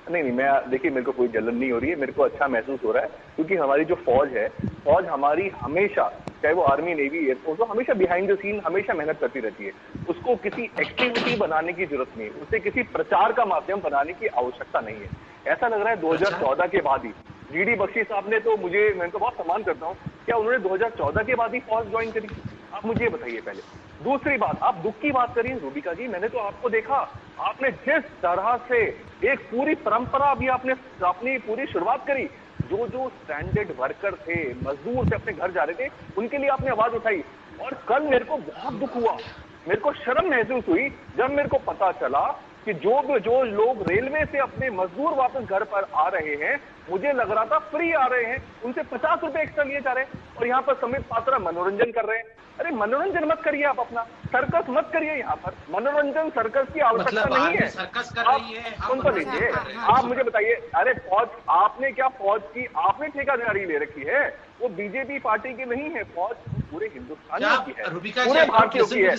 नहीं मैं देखिए, मेरे को कोई जलन नहीं हो रही है, मेरे को अच्छा महसूस हो रहा है, क्योंकि हमारी जो फौज हमारी हमेशा, चाहे वो आर्मी नेवी एयरफोर्स हो, हमेशा बिहाइंड द सीन हमेशा मेहनत करती रहती है। उसको किसी एक्टिविटी बनाने की जरूरत नहीं है, उसे किसी प्रचार का माध्यम बनाने की आवश्यकता नहीं है। ऐसा लग रहा है 2014 के बाद ही जीडी बख्शी साहब ने, तो मैं तो बहुत सम्मान करता हूँ, क्या उन्होंने 2014 के बाद ही फौज ज्वाइन करी? आप मुझे ये बताइए पहले। दूसरी बात, आप दुख की बात करिए रूबिका जी, मैंने तो आपको देखा, आपने जिस तरह से एक पूरी परंपरा अभी आपने अपनी पूरी शुरुआत करी, जो स्टैंडर्ड वर्कर थे, मजदूर थे, अपने घर जा रहे थे, उनके लिए आपने आवाज उठाई। और कल मेरे को बहुत दुख हुआ, मेरे को शर्म महसूस हुई जब मेरे को पता चला कि जो लोग रेलवे से अपने मजदूर वापस घर पर आ रहे हैं, मुझे लग रहा था फ्री आ रहे हैं, उनसे 50 रुपए एक्स्ट्रा लिए जा रहे हैं, और यहाँ पर संबित पात्रा मनोरंजन कर रहे हैं। अरे मनोरंजन मत करिए, आप अपना सर्कस मत करिए, यहाँ पर मनोरंजन सर्कस की आवश्यकता नहीं है। सर्कस कर रही है, सुन तो लीजिए, आप मुझे बताइए, अरे फौज आपने क्या, फौज की आपने ठेकेदारी ले रखी है, वो बीजेपी पार्टी की नहीं है, फौज पूरे हिंदुस्तान की है, पूरे भारतीयों की है।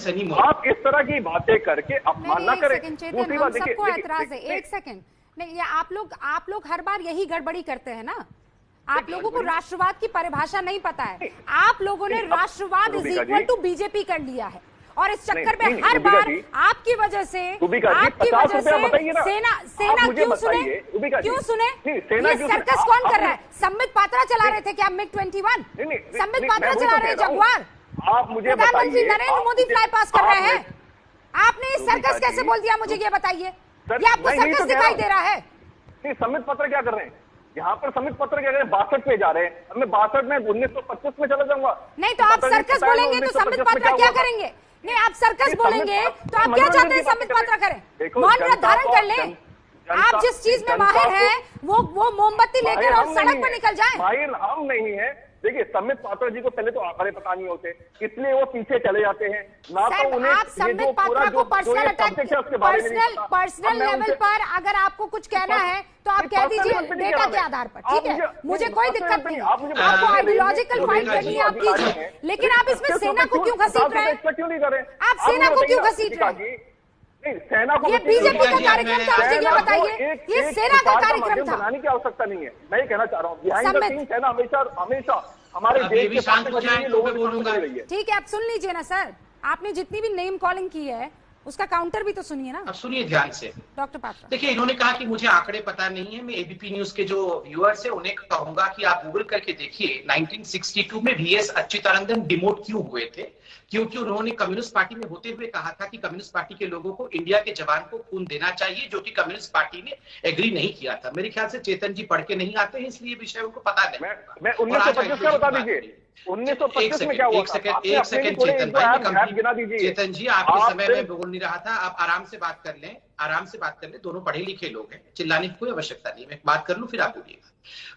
आप इस तरह की बातें करके अपमान ना करें। दूसरी बात देखिए, सबको एतराज है, एक सेकंड नहीं, ये आप लोग हर बार यही गड़बड़ी करते हैं ना। आप लोगों को राष्ट्रवाद की परिभाषा नहीं पता है। आप लोगों ने राष्ट्रवाद इज इक्वल टू बीजेपी कर लिया है, और इस चक्कर में हर बार आपकी वजह से सेना क्यों सुने ये सर्कस कौन कर रहा है? संबित पात्रा चला रहे थे क्या मिग 21? संबित पात्रा चला रहे जगुआर? प्रधानमंत्री नरेंद्र मोदी फ्लाई पास कर रहे हैं, आपने इस सर्कस कैसे बोल दिया? मुझे ये बताइए, ये आपको सर्कस दिखाई दे रहा है? संबित पात्रा क्या कर रहे हैं यहाँ पर? संबित पात्रा क्या कर रहे हैं? 62 पे जा रहे हैं, मैं 62 में 1925 में चला जाऊंगा। नहीं तो आप सर्कस बोलेंगे तो संबित पात्रा क्या करेंगे? नहीं आप सर्कस बोलेंगे तो आप क्या चाहते हैं संबित पात्रा करें? मौन व्रत धारण कर लें? आप जिस चीज में माहिर हैं वो मोमबत्ती लेकर और सड़क पर निकल जाए। माहिर हम नहीं है। देखिए संबित पात्रा जी को पहले तो आंकड़े पता नहीं होते, इसलिए वो पीछे चले जाते हैं ना। तो उन्हें आप संबित पात्रा को पर्सनल लेवल पर अगर आपको कुछ कहना है तो आप कह दीजिए डेटा के आधार पर, ठीक है, मुझे कोई दिक्कत नहीं। आपको आइडियोलॉजिकल फाइट करनी है आप कीजिए, लेकिन आप इसमें सेना को क्यों घसीट रहे हैं? आप सेना को क्यों घसीट रहे हैं? सेना को, ये बीजेपी का कार्यक्रम था, मुझे ये बताइए, ये सेना का कार्यक्रम था। बनाने की आवश्यकता नहीं है, मैं ये कहना चाह रहा हूँ। बिहाइंड द सीन सेना हमेशा हमारे देश के साथ लोगों को रही है। ठीक है, आप सुन लीजिए ना सर, आपने जितनी भी नेम कॉलिंग की है उसका काउंटर भी तो सुनिए ना। अब सुनिए ध्यान से डॉक्टर पात्रा। देखिए इन्होंने कहा कि मुझे आंकड़े पता नहीं है, मैं एबीपी न्यूज के जो व्यूअर्स है उन्हें कहूंगा कि आप गूगल करके देखिए 1962 में वीएस अच्युतानंदन डिमोट क्यों हुए थे, क्योंकि उन्होंने कम्युनिस्ट पार्टी में होते हुए कहा था कि कम्युनिस्ट पार्टी के लोगों को इंडिया के जवान को खून देना चाहिए, जो कि कम्युनिस्ट पार्टी ने एग्री नहीं किया था। मेरे ख्याल से चेतन जी पढ़ के नहीं आते हैं, इसलिए विषय उनको पता नहीं। मैं 1925 का बता दीजिए, 1925 में क्या हुआ? एक सेकंड चेतन भाई, चेतन जी आपके समय में बोल नहीं रहा था, आप आराम से बात कर लें, आराम से बात कर लें, दोनों पढ़े लिखे लोग हैं, चिल्लाने की कोई आवश्यकता नहीं। मैं बात कर लूं फिर आप बोलिएगा।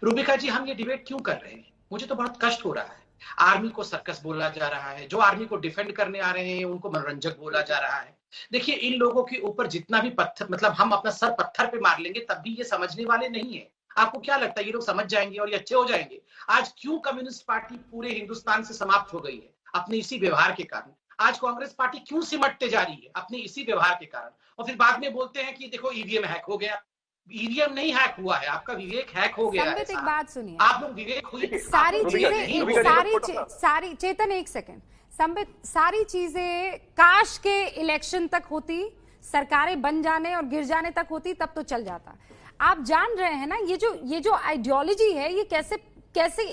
रूबिका जी, हम ये डिबेट क्यों कर रहे हैं? मुझे तो बहुत कष्ट हो रहा है। आर्मी को सर्कस बोला जा रहा है, जो आर्मी को डिफेंड करने आ रहे हैं उनको मनोरंजक बोला जा रहा है। देखिए, इन लोगों के ऊपर जितना भी पत्थर, मतलब हम अपना सर पत्थर पे मार लेंगे तब भी ये समझने वाले नहीं है। आपको क्या लगता है ये लोग समझ जाएंगे और ये अच्छे हो जाएंगे? आज क्यों कम्युनिस्ट पार्टी पूरे हिंदुस्तान से समाप्त हो गई है? अपने इसी व्यवहार के कारण। आज कांग्रेस पार्टी क्यों सिमटते जा रही है? अपने इसी व्यवहार के कारण। और फिर बाद में बोलते हैं कि देखो ईवीएम हैक हो गया। ईवीएम नहीं हैक हुआ है, आपका विवेक हैक हो गया है। एक बात सुनिए, आप लोग विवेक सारी चीजें सारी चेतन एक सेकंड संबित, सारी चीजें काश के इलेक्शन तक होती, सरकारें बन जाने और गिर जाने तक होती, तब तो चल जाता। आप जान रहे हैं ना ये जो आइडियोलॉजी है ये कैसे कैसे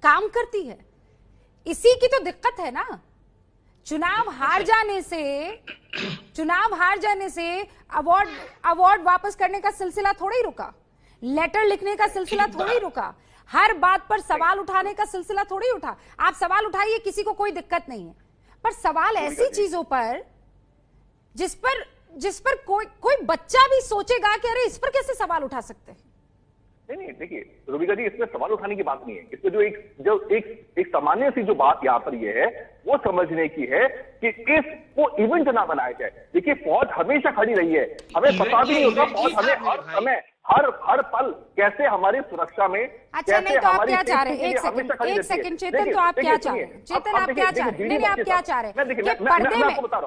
काम करती है। इसी की तो दिक्कत है ना। चुनाव हार जाने से अवार्ड वापस करने का सिलसिला थोड़ी रुका, लेटर लिखने का सिलसिला थोड़ी रुका, हर बात पर सवाल उठाने का सिलसिला थोड़ी उठा। आप सवाल उठाइए, किसी को कोई दिक्कत नहीं है, पर सवाल ऐसी चीजों पर जिस पर कोई बच्चा भी सोचेगा कि अरे इस पर कैसे सवाल उठा सकते हैं। नहीं, देखिए रूबिका जी, इसमें सवाल उठाने की बात नहीं है। इसमें जो एक सामान्य सी जो बात यहाँ पर ये है वो समझने की है कि इसको इवेंट ना बनाया जाए। देखिए, फौज हमेशा खड़ी रही है, हमें पता भी नहीं होता फौज हमें हर समय हर पल कैसे हमारी सुरक्षा में। अच्छा, नहीं तो आप क्या चाह रहे हैं? एक सेकंड चेतन, तो आप क्या चाह रहे हैं? चेतन, आप क्या चाह रहे हैं? नहीं, आप क्या चाह रहे हैं?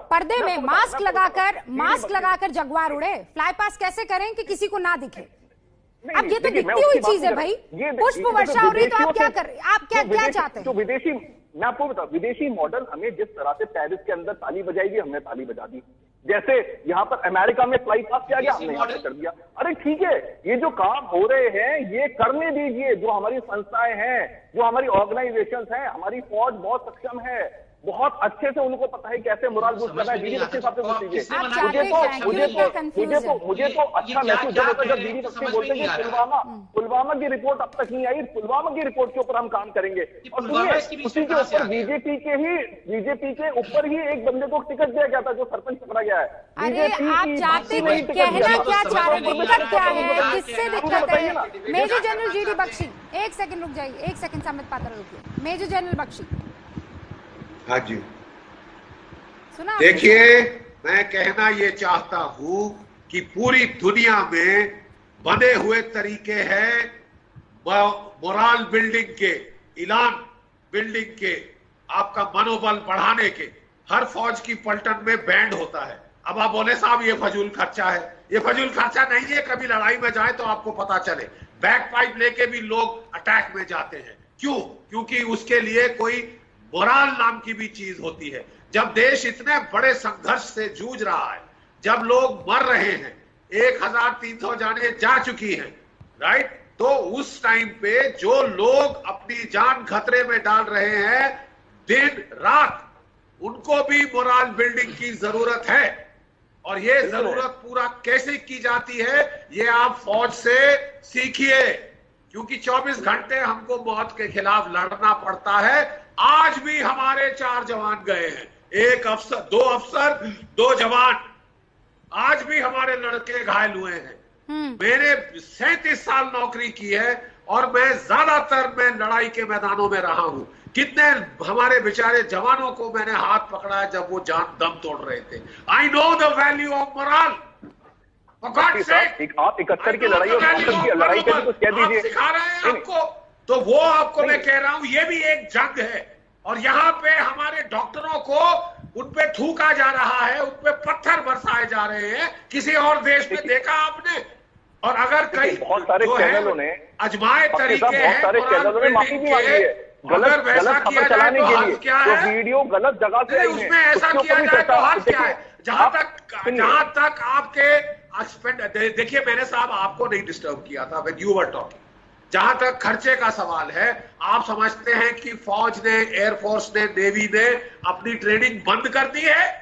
पर्दे में मास्क लगाकर जगुआर उड़े, फ्लाई पास कैसे करें कि किसी को ना दिखे? अब ये तो दिखती हुई चीज है भाई, पुष्प वर्षा हो रही, तो आप क्या कर रहे हैं? आप क्या चाहते हैं? जो विदेशी, मैं आपको बताऊं, विदेशी मॉडल हमें जिस तरह से पेरिस के अंदर ताली बजाएगी, हमने ताली बजा दी। जैसे यहाँ पर अमेरिका में फ्लाई पास किया गया, हमने यहाँ पर कर दिया। अरे ठीक है, ये जो काम हो रहे हैं ये करने दीजिए। जो हमारी संस्थाएं हैं, जो हमारी ऑर्गेनाइजेशंस हैं, हमारी फौज बहुत सक्षम है, बहुत अच्छे से उनको पता है कैसे मोरल बूस्ट करना है। बीडी बख्शी साहब से पूछ लीजिए। मुझे तो अच्छा महसूस जब होता है जब बीडी बख्शी बोलते हैं कि पुलवामा की रिपोर्ट अब तक नहीं आई, पुलवामा की रिपोर्ट के ऊपर हम काम करेंगे। और उसी के ऊपर बीजेपी के ऊपर ही एक बंदे को टिकट दिया गया था जो सरपंच पकड़ा गया है। अरे आप चाहते कहना क्या चाह रहे हैं? दिक्कत क्या है? किससे दिक्कत है? मेजर जनरल जीडी बख्शी, एक सेकंड रुक जाइए, एक सेकंड संबित पात्रा रुकिए। Major general Bakshi. हाँ जी, सुना? देखिए, मैं कहना ये चाहता हूं कि पूरी दुनिया में बने हुए तरीके हैं मोरल बिल्डिंग के, ईलान बिल्डिंग के, आपका मनोबल बढ़ाने के। हर फौज की पलटन में बैंड होता है। अब आप बोले साहब ये फजूल खर्चा है, ये फजूल खर्चा नहीं है। कभी लड़ाई में जाए तो आपको पता चले, बैक पाइप लेके भी लोग अटैक में जाते हैं। क्यों? क्योंकि उसके लिए कोई मोरल नाम की भी चीज होती है। जब देश इतने बड़े संघर्ष से जूझ रहा है, जब लोग मर रहे हैं, 1300 जाने जा चुकी हैं, राइट, तो उस टाइम पे जो लोग अपनी जान खतरे में डाल रहे हैं दिन रात, उनको भी मोरल बिल्डिंग की जरूरत है। और ये जरूरत पूरा कैसे की जाती है ये आप फौज से सीखिए, क्योंकि 24 घंटे हमको मौत के खिलाफ लड़ना पड़ता है। आज भी हमारे 4 जवान गए हैं, 1 अफसर, 2 अफसर, 2 जवान, आज भी हमारे लड़के घायल हुए हैं। मैंने 37 साल नौकरी की है और मैं ज्यादातर मैं लड़ाई के मैदानों में रहा हूं। कितने हमारे बेचारे जवानों को मैंने हाथ पकड़ा है जब वो जान दम तोड़ रहे थे। I know the value of moral. आप 71 की लड़ाई और 64 की लड़ाई के लिए कुछ कह दीजिए। सिखा रहे हैं आपको, तो वो आपको मैं कह रहा हूं ये भी एक जंग है। और यहाँ पे हमारे डॉक्टरों को उन पे थूका जा रहा है, उन पे पत्थर बरसाए जा रहे हैं। किसी और देश में देखा आपने? और अगर कई बहुत सारे चैनलों ने अजमाए तरीके हैं, गलत खबर चलाने के लिए जो वीडियो गलत जगह से आई है, उसमें ऐसा किया जाए तो हाल क्या है? जहां तक आपके, देखिए मैंने साहब आपको नहीं डिस्टर्ब किया था व्हेन यू वर टॉकिंग, जहां तक खर्चे का सवाल है, आप समझते हैं कि फौज ने, एयरफोर्स ने, नेवी ने अपनी ट्रेनिंग बंद कर दी है?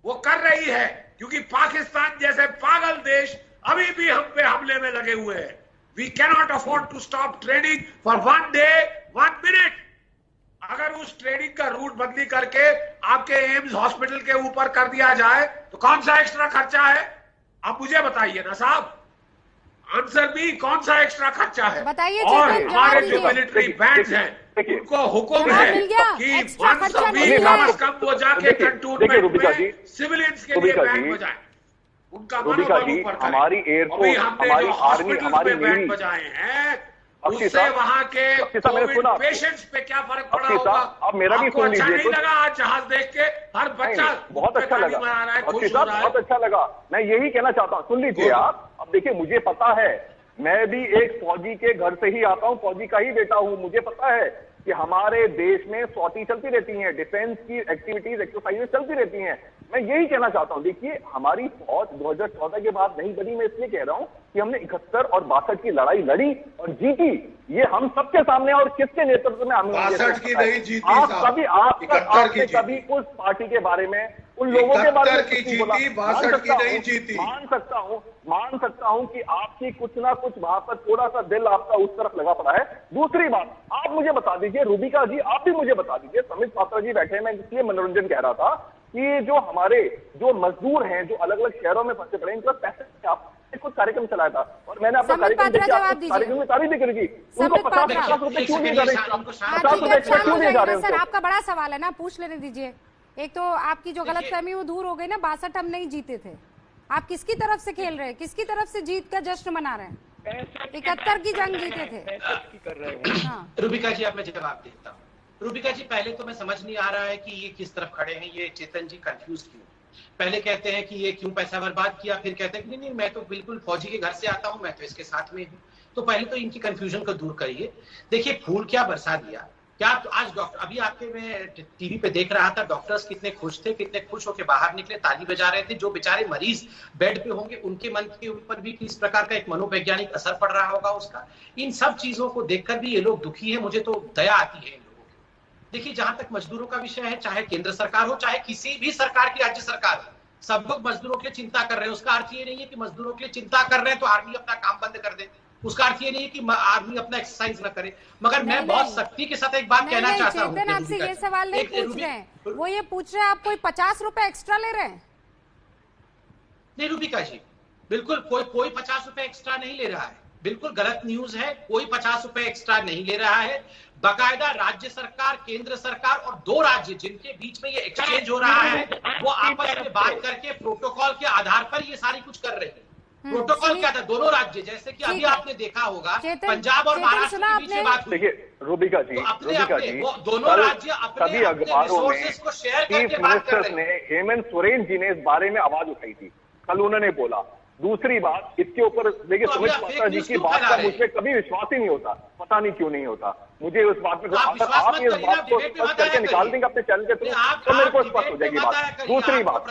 वो कर रही है, क्योंकि पाकिस्तान जैसे पागल देश अभी भी हम पे हमले में लगे हुए हैं। We cannot afford to stop training for 1 day 1 minute. अगर उस ट्रेनिंग का रूट बदली करके आपके एम्स हॉस्पिटल के ऊपर कर दिया जाए तो कौन सा एक्स्ट्रा खर्चा है? आप मुझे बताइए ना साहब, आंसर भी, कौन सा एक्स्ट्रा खर्चा है? बताइए। और हमारे जो मिलिट्री बैंड्स हैं उनको हुक्म है कि वंस अ वीक कम से कम वो जाके कंटोनमेंट में सिविलियंस के लिए बैंड बजाएं। उनका मनोबल बढ़ता है। हमारी एयरफोर्स, हमारी आर्मी, हमारी नेवी बजाए हैं, उससे वहां के कोविड पेशेंट्स पे क्या फर्क पड़ा होगा? अब मेरा भी सुन लीजिए। नहीं लगा आज जहाज देख के हर बच्चा बहुत अच्छा लगा, बहुत अच्छा लगा। मैं यही कहना चाहता हूँ, सुन लीजिए आप। अब देखिए, मुझे पता है, मैं भी एक फौजी के घर से ही आता हूँ, फौजी का ही बेटा हूँ। मुझे पता है कि हमारे देश में सॉटी चलती रहती हैं, डिफेंस की एक्टिविटीज, एक्सरसाइजेज चलती रहती हैं। मैं यही कहना चाहता हूं, देखिए हमारी फौज 2014 के बाद नहीं बनी। मैं इसलिए कह रहा हूं कि हमने 71 और 62 की लड़ाई लड़ी और जीती। ये हम सबके सामने, और किसके नेतृत्व में? हम 62 की नहीं जीती। आप कभी, आपने कभी उस पार्टी के बारे में, उन लोगों के बारे में की जीती, 62 की नहीं जीती। मान सकता हूं कि आपकी कुछ ना कुछ वहां पर थोड़ा सा दिल आपका उस तरफ लगा पड़ा है। दूसरी बात, आप मुझे बता दीजिए, रूबिका जी आप भी मुझे बता दीजिए, समित पात्रा जी बैठे हैं, मैं इसलिए मनोरंजन कह रहा था कि जो हमारे जो मजदूर हैं, जो अलग अलग शहरों में फंसे पड़े, इनका पैसे, आपने कुछ कार्यक्रम चलाया था और मैंने अपना कार्यक्रम में तारीफ भी करी थी। उनको 50 रुपए क्यों नहीं जा रहे? 50 रुपए क्यों नहीं जा रहे? सर आपका बड़ा सवाल है ना, पूछ लेने दीजिए। एक तो आपकी जो गलतफहमी वो दूर हो गई ना, 62 हम नहीं जीते थे। आप किसकी तरफ से खेल रहे हैं? किसकी तरफ से जीत का जश्न मना रहे हैं? 71 की जंग जीते थे। हाँ। रूबिका जी, अब मैं जवाब देता हूँ। रूबिका जी, पहले तो मैं समझ नहीं आ रहा है कि ये किस तरफ खड़े हैं, ये चेतन जी कंफ्यूज क्यों? पहले कहते हैं कि ये क्यों पैसा बर्बाद किया, फिर कहते हैं कि नहीं मैं तो बिल्कुल फौजी के घर से आता हूं, मैं तो इसके साथ में हूं। तो पहले तो इनकी कंफ्यूजन को दूर करिए। देखिए, फूल क्या बरसा दिया क्या? तो आज डॉक्टर, अभी आपके मैं टीवी पे देख रहा था, डॉक्टर्स कितने खुश थे, कितने खुश होकर बाहर निकले, ताली बजा रहे थे। जो बेचारे मरीज बेड पे होंगे, उनके मन के ऊपर भी किस प्रकार का एक मनोवैज्ञानिक असर पड़ रहा होगा उसका। इन सब चीजों को देखकर भी ये लोग दुखी है। मुझे तो दया आती है। देखिए, जहां तक मजदूरों का विषय है, चाहे केंद्र सरकार हो, चाहे किसी भी सरकार की राज्य सरकार हो, सब लोग मजदूरों के लिए चिंता कर रहे हैं। उसका अर्थ ये नहीं है कि मजदूरों के लिए चिंता कर रहे हैं तो आर्मी अपना काम बंद कर दे। उसका अर्थ ये नहीं है कि आर्मी अपना एक्सरसाइज ना करे। मगर मैं बहुत सख्ती के साथ एक बात कहना चाहता हूँ। चेतन आपसे ये सवाल नहीं पूछ रहे हैं, वो ये पूछ रहे हैं आप कोई 50 रुपए एक्स्ट्रा ले रहे हैं? नहीं रूबिका जी, बिल्कुल कोई 50 रुपए एक्स्ट्रा नहीं ले रहा है। बिल्कुल गलत न्यूज है। कोई 50 रुपए एक्स्ट्रा नहीं ले रहा है। बाकायदा राज्य सरकार, केंद्र सरकार और 2 राज्य जिनके बीच में ये एक्सचेंज हो रहा है, वो आपस में बात करके प्रोटोकॉल के आधार पर ये सारी कुछ कर रहे हैं। प्रोटोकॉल क्या था? दोनों राज्य, जैसे कि अभी आपने देखा होगा पंजाब और महाराष्ट्र के बीच में बात हुई। देखिए रूबिका जी, दोनों राज्य सभी अखबारों में चीफ मिनिस्टर्स ने, हेमंत सोरेन जी ने इस बारे में आवाज उठाई थी। कल उन्होंने बोला। दूसरी बात, इसके ऊपर देखिए, सुमित पात्रा जी की बात का मुझे कभी विश्वास ही नहीं होता। पता नहीं क्यों नहीं होता मुझे उस बात में। अगर आप इस बात को स्पष्ट करके निकाल देंगे अपने चैनल के थ्रू तो मेरे को स्पष्ट हो जाएगी बात। दूसरी बात,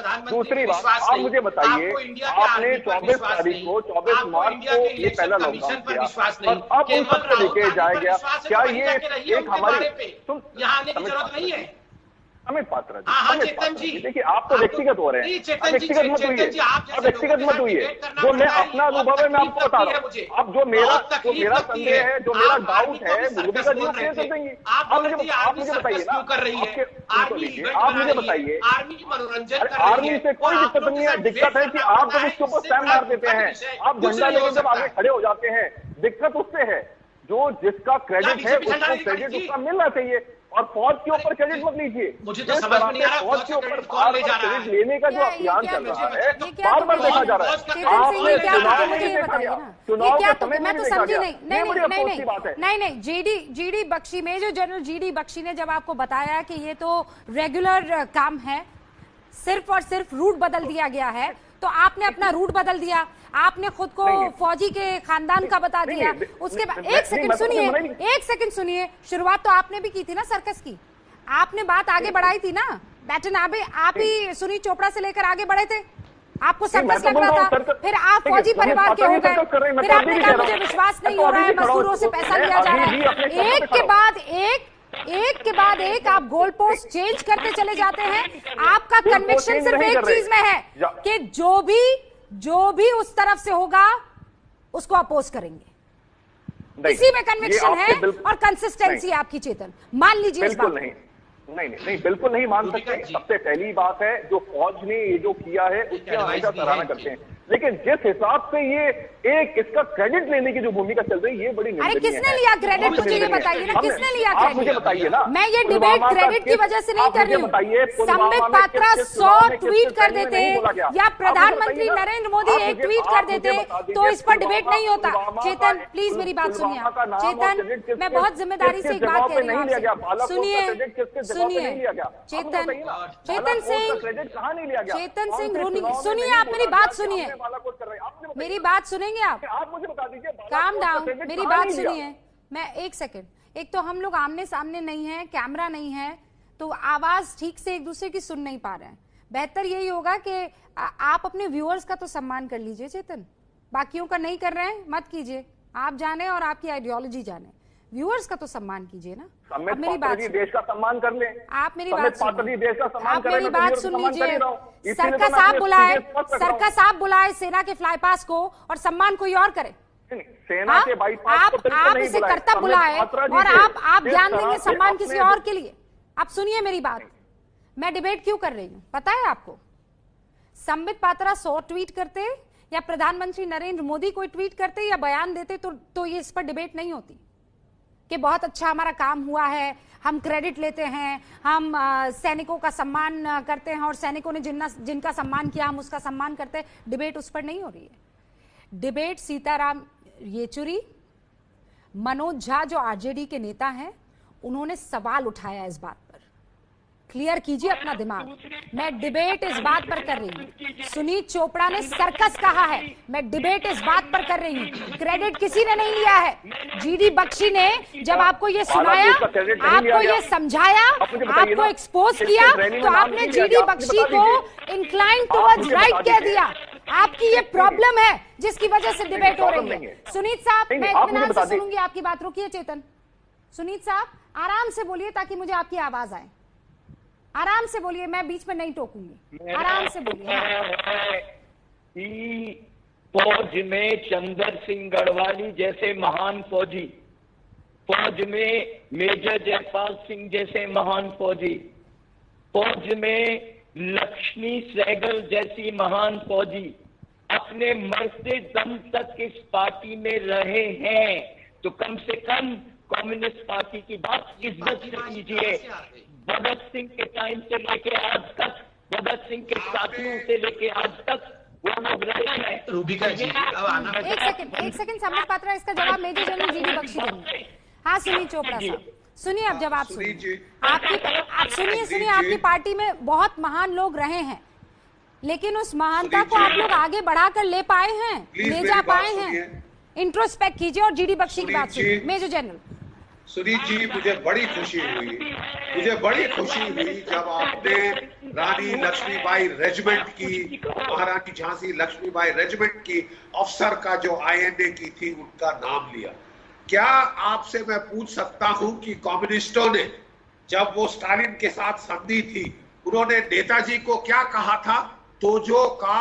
आप मुझे बताइए, आपने 24 तारीख को, 24 मार्च को ये पहला लॉकडाउन किया और अब उन सबसे लेके जाया गया। क्या ये एक हमारी अमित पात्रा जी, देखिए आप तो व्यक्तिगत हो रहे हैं, व्यक्तिगत मत हुई, अब व्यक्तिगत मत हुई है। जो मैं अपना अनुभव है मैं आपको बता रहा हूँ। अब जो मेरा संदेह है, जो मेरा डाउट है, रूबिका जी क्लियर कर देंगी। आप मुझे बताइए ना, आप मुझे बताइए, आर्मी से कोई दिक्कत नहीं है। दिक्कत है कि आप जब उसके ऊपर स्टैम्प मार देते हैं, आप झंडा लेकर जब आगे खड़े हो जाते हैं, दिक्कत उससे है। जो जिसका क्रेडिट है उसको क्रेडिट उसका मिलना चाहिए और फौज के ऊपर क्रेडिट मत लीजिए। मुझे तो समझ में नहीं आ रहा फौज के ऊपर क्रेडिट लेने का जो अभियान चल रहा है बार बार देखा जा रहा है। आपने चुनाव में देखा गया, चुनाव के समय में देखा गया। नहीं, जीडी बख्शी में, जो जनरल जीडी बख्शी ने जब आपको बताया कि ये तो रेगुलर काम है, सिर्फ और सिर्फ रूट बदल दिया गया है, तो आपने अपना रूट बदल दिया, आपने खुद को फौजी के खानदान का बता दिया। उसके बाद एक सेकंड सुनिए, शुरुआत तो आपने भी की थी ना सर्कस की, आपने बात आगे बढ़ाई थी ना। बैटन आप ही सुनील चोपड़ा से लेकर आगे बढ़े थे, आपको सर्कस लग रहा था, फिर आप फौजी परिवार के हो गए, फिर आपने कहा मुझे विश्वास नहीं हो रहा है, मजदूरों से पैसा लिया जा रहा है। एक के बाद एक आप गोल पोस्ट चेंज करते चले जाते हैं। आपका कन्विक्शन सिर्फ एक चीज में है कि जो भी उस तरफ से होगा उसको अपोज करेंगे। इसी में कन्विक्शन है और कंसिस्टेंसी आपकी। चेतन, मान लीजिए इस बात। नहीं, बिल्कुल नहीं मान सकते। सबसे पहली बात है, जो फौज ने ये जो किया है उसकी हमेशा सराहना करते हैं, लेकिन जिस हिसाब से ये इसका क्रेडिट लेने की जो भूमिका चल रही है, ये बड़ी अरे किसने लिया क्रेडिट, मुझे ये बताइए ना, किसने लिया क्रेडिट? मुझे बताइए ना। मैं ये डिबेट क्रेडिट की वजह से नहीं कर रही हूँ। संबित पात्रा 100 ट्वीट कर देते या प्रधानमंत्री नरेंद्र मोदी एक ट्वीट कर देते तो इस पर डिबेट नहीं होता। चेतन प्लीज मेरी बात सुनिए। चेतन, मैं बहुत जिम्मेदारी से एक बात कह रही हूँ, सुनिए चेतन सिंह रूनी, सुनिए आप मेरी बात सुनिए, मेरी बात सुनेंगे आप मुझे बता दीजिए। काम डाउन, मेरी बात सुनिए। मैं एक सेकंड, एक तो हम लोग आमने सामने नहीं है, कैमरा नहीं है, तो आवाज ठीक से एक दूसरे की सुन नहीं पा रहे हैं। बेहतर यही होगा कि आप अपने व्यूअर्स का तो सम्मान कर लीजिए। चेतन, बाकियों का नहीं कर रहे हैं, मत कीजिए। आप जाने और आपकी आइडियोलॉजी जाने, व्यूअर्स का तो सम्मान कीजिए ना। अब मेरी बात, देश का सम्मान कर ले। आप मेरी बात सुनिए, देश का सम्मान आप मेरी बात सुन लीजिए। सर्कस आप बुलाए सेना के फ्लाई पास को और सम्मान कोई और करे। सेना के बाईपास आप इसे कर्तव्य बुलाए और आप ज्ञान देंगे सम्मान किसी और के लिए। आप सुनिए मेरी बात, मैं डिबेट क्यों कर रही हूं पता है आपको? संबित पात्रा 100 ट्वीट करते या प्रधानमंत्री नरेंद्र मोदी कोई ट्वीट करते या बयान देते तो ये इस पर डिबेट नहीं होती कि बहुत अच्छा हमारा काम हुआ है, हम क्रेडिट लेते हैं, हम सैनिकों का सम्मान करते हैं और सैनिकों ने जिनका सम्मान किया हम उसका सम्मान करते हैं। डिबेट उस पर नहीं हो रही है। डिबेट सीताराम येचुरी, मनोज झा जो आरजेडी के नेता हैं, उन्होंने सवाल उठाया इस बात पर। क्लियर कीजिए अपना दिमाग। मैं डिबेट इस बात पर कर रही हूँ। सुनीत चोपड़ा ने सर्कस कहा है, मैं डिबेट इस बात पर कर रही हूँ। क्रेडिट किसी ने नहीं लिया है। जीडी बख्शी ने जब आपको ये सुनाया, आपको ये समझाया, आपको एक्सपोज किया, तो आपने जीडी बख्शी को इंक्लाइन टुवर्ड्स राइट कह दिया। आपकी ये प्रॉब्लम है जिसकी वजह से डिबेट हो रही है। सुनीत साहब, मैं इत्मीनान से सुनूंगी आपकी बात। रुकिए चेतन, सुनीत साहब आराम से बोलिए ताकि मुझे आपकी आवाज आए। आराम से बोलिए, मैं बीच में नहीं टोकूंगी, आराम से बोलिए। फौज में चंदर सिंह गढ़वाली जैसे महान फौजी, फौज में मेजर जयपाल सिंह जैसे महान फौजी, फौज में लक्ष्मी सहगल जैसी महान फौजी अपने मरते दम तक इस पार्टी में रहे हैं, तो कम से कम कम्युनिस्ट पार्टी की बात इज्जत से कीजिए। भगत सिंह के टाइम से लेके आज तक, भगत सिंह के साथियों से लेके आज तक वो लोग रहे हैं। रूबिका जी, एक सेकंड संबित पात्रा, इसका जवाब मेजर जनरल जीडी बख्शी देंगे। हाँ सुनीत चोपड़ा साहब, सुनिए अब जवाब सुनिए। आप सुनिए, आपकी पार्टी में बहुत महान लोग रहे हैं, लेकिन उस महानता को आप लोग आगे बढ़ाकर ले पाए हैं, ले जा पाए हैं? इंट्रोस्पेक्ट कीजिए और जीडी बख्शी की बात सुनिए। मेजर जनरल सुनीत जी, मुझे बड़ी खुशी हुई जब आपने रानी लक्ष्मीबाई रेजिमेंट की, महारानी झांसी लक्ष्मीबाई रेजिमेंट की अफसर का जो आईएनए की थी उनका नाम लिया। क्या आपसे मैं पूछ सकता हूं कि कम्युनिस्टों ने जब वो स्टालिन के साथ संधि थी, उन्होंने नेताजी को क्या कहा था? तोजो का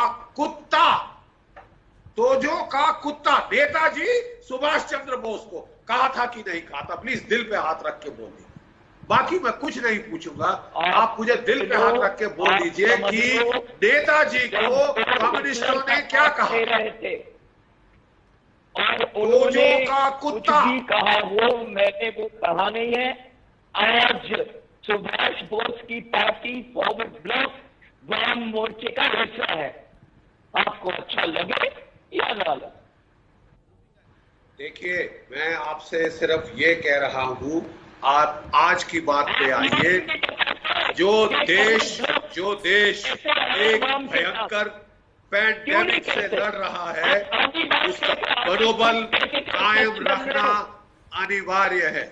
कुत्ता नेताजी सुभाष चंद्र बोस को कहा था कि नहीं कहा था? प्लीज दिल पे हाथ रख के बोल दीजिए, बाकी मैं कुछ नहीं पूछूंगा, आप मुझे दिल पे हाथ रख के बोल दीजिए कि नेताजी को कम्युनिस्टों ने क्या कहा? तोजो का कुत्ता कहा, वो मैंने वो कहा नहीं है। आज सुभाष बोस की पार्टी फॉरवर्ड ब्लॉक वाम मोर्चे का हिस्सा है, आपको अच्छा लगे या ना लगे। देखिए, मैं आपसे सिर्फ ये कह रहा हूं, आप आज की बात पे आइए। जो देश एक भयंकर पैंडेमिक से लड़ रहा है, उसका मनोबल कायम रखना अनिवार्य है।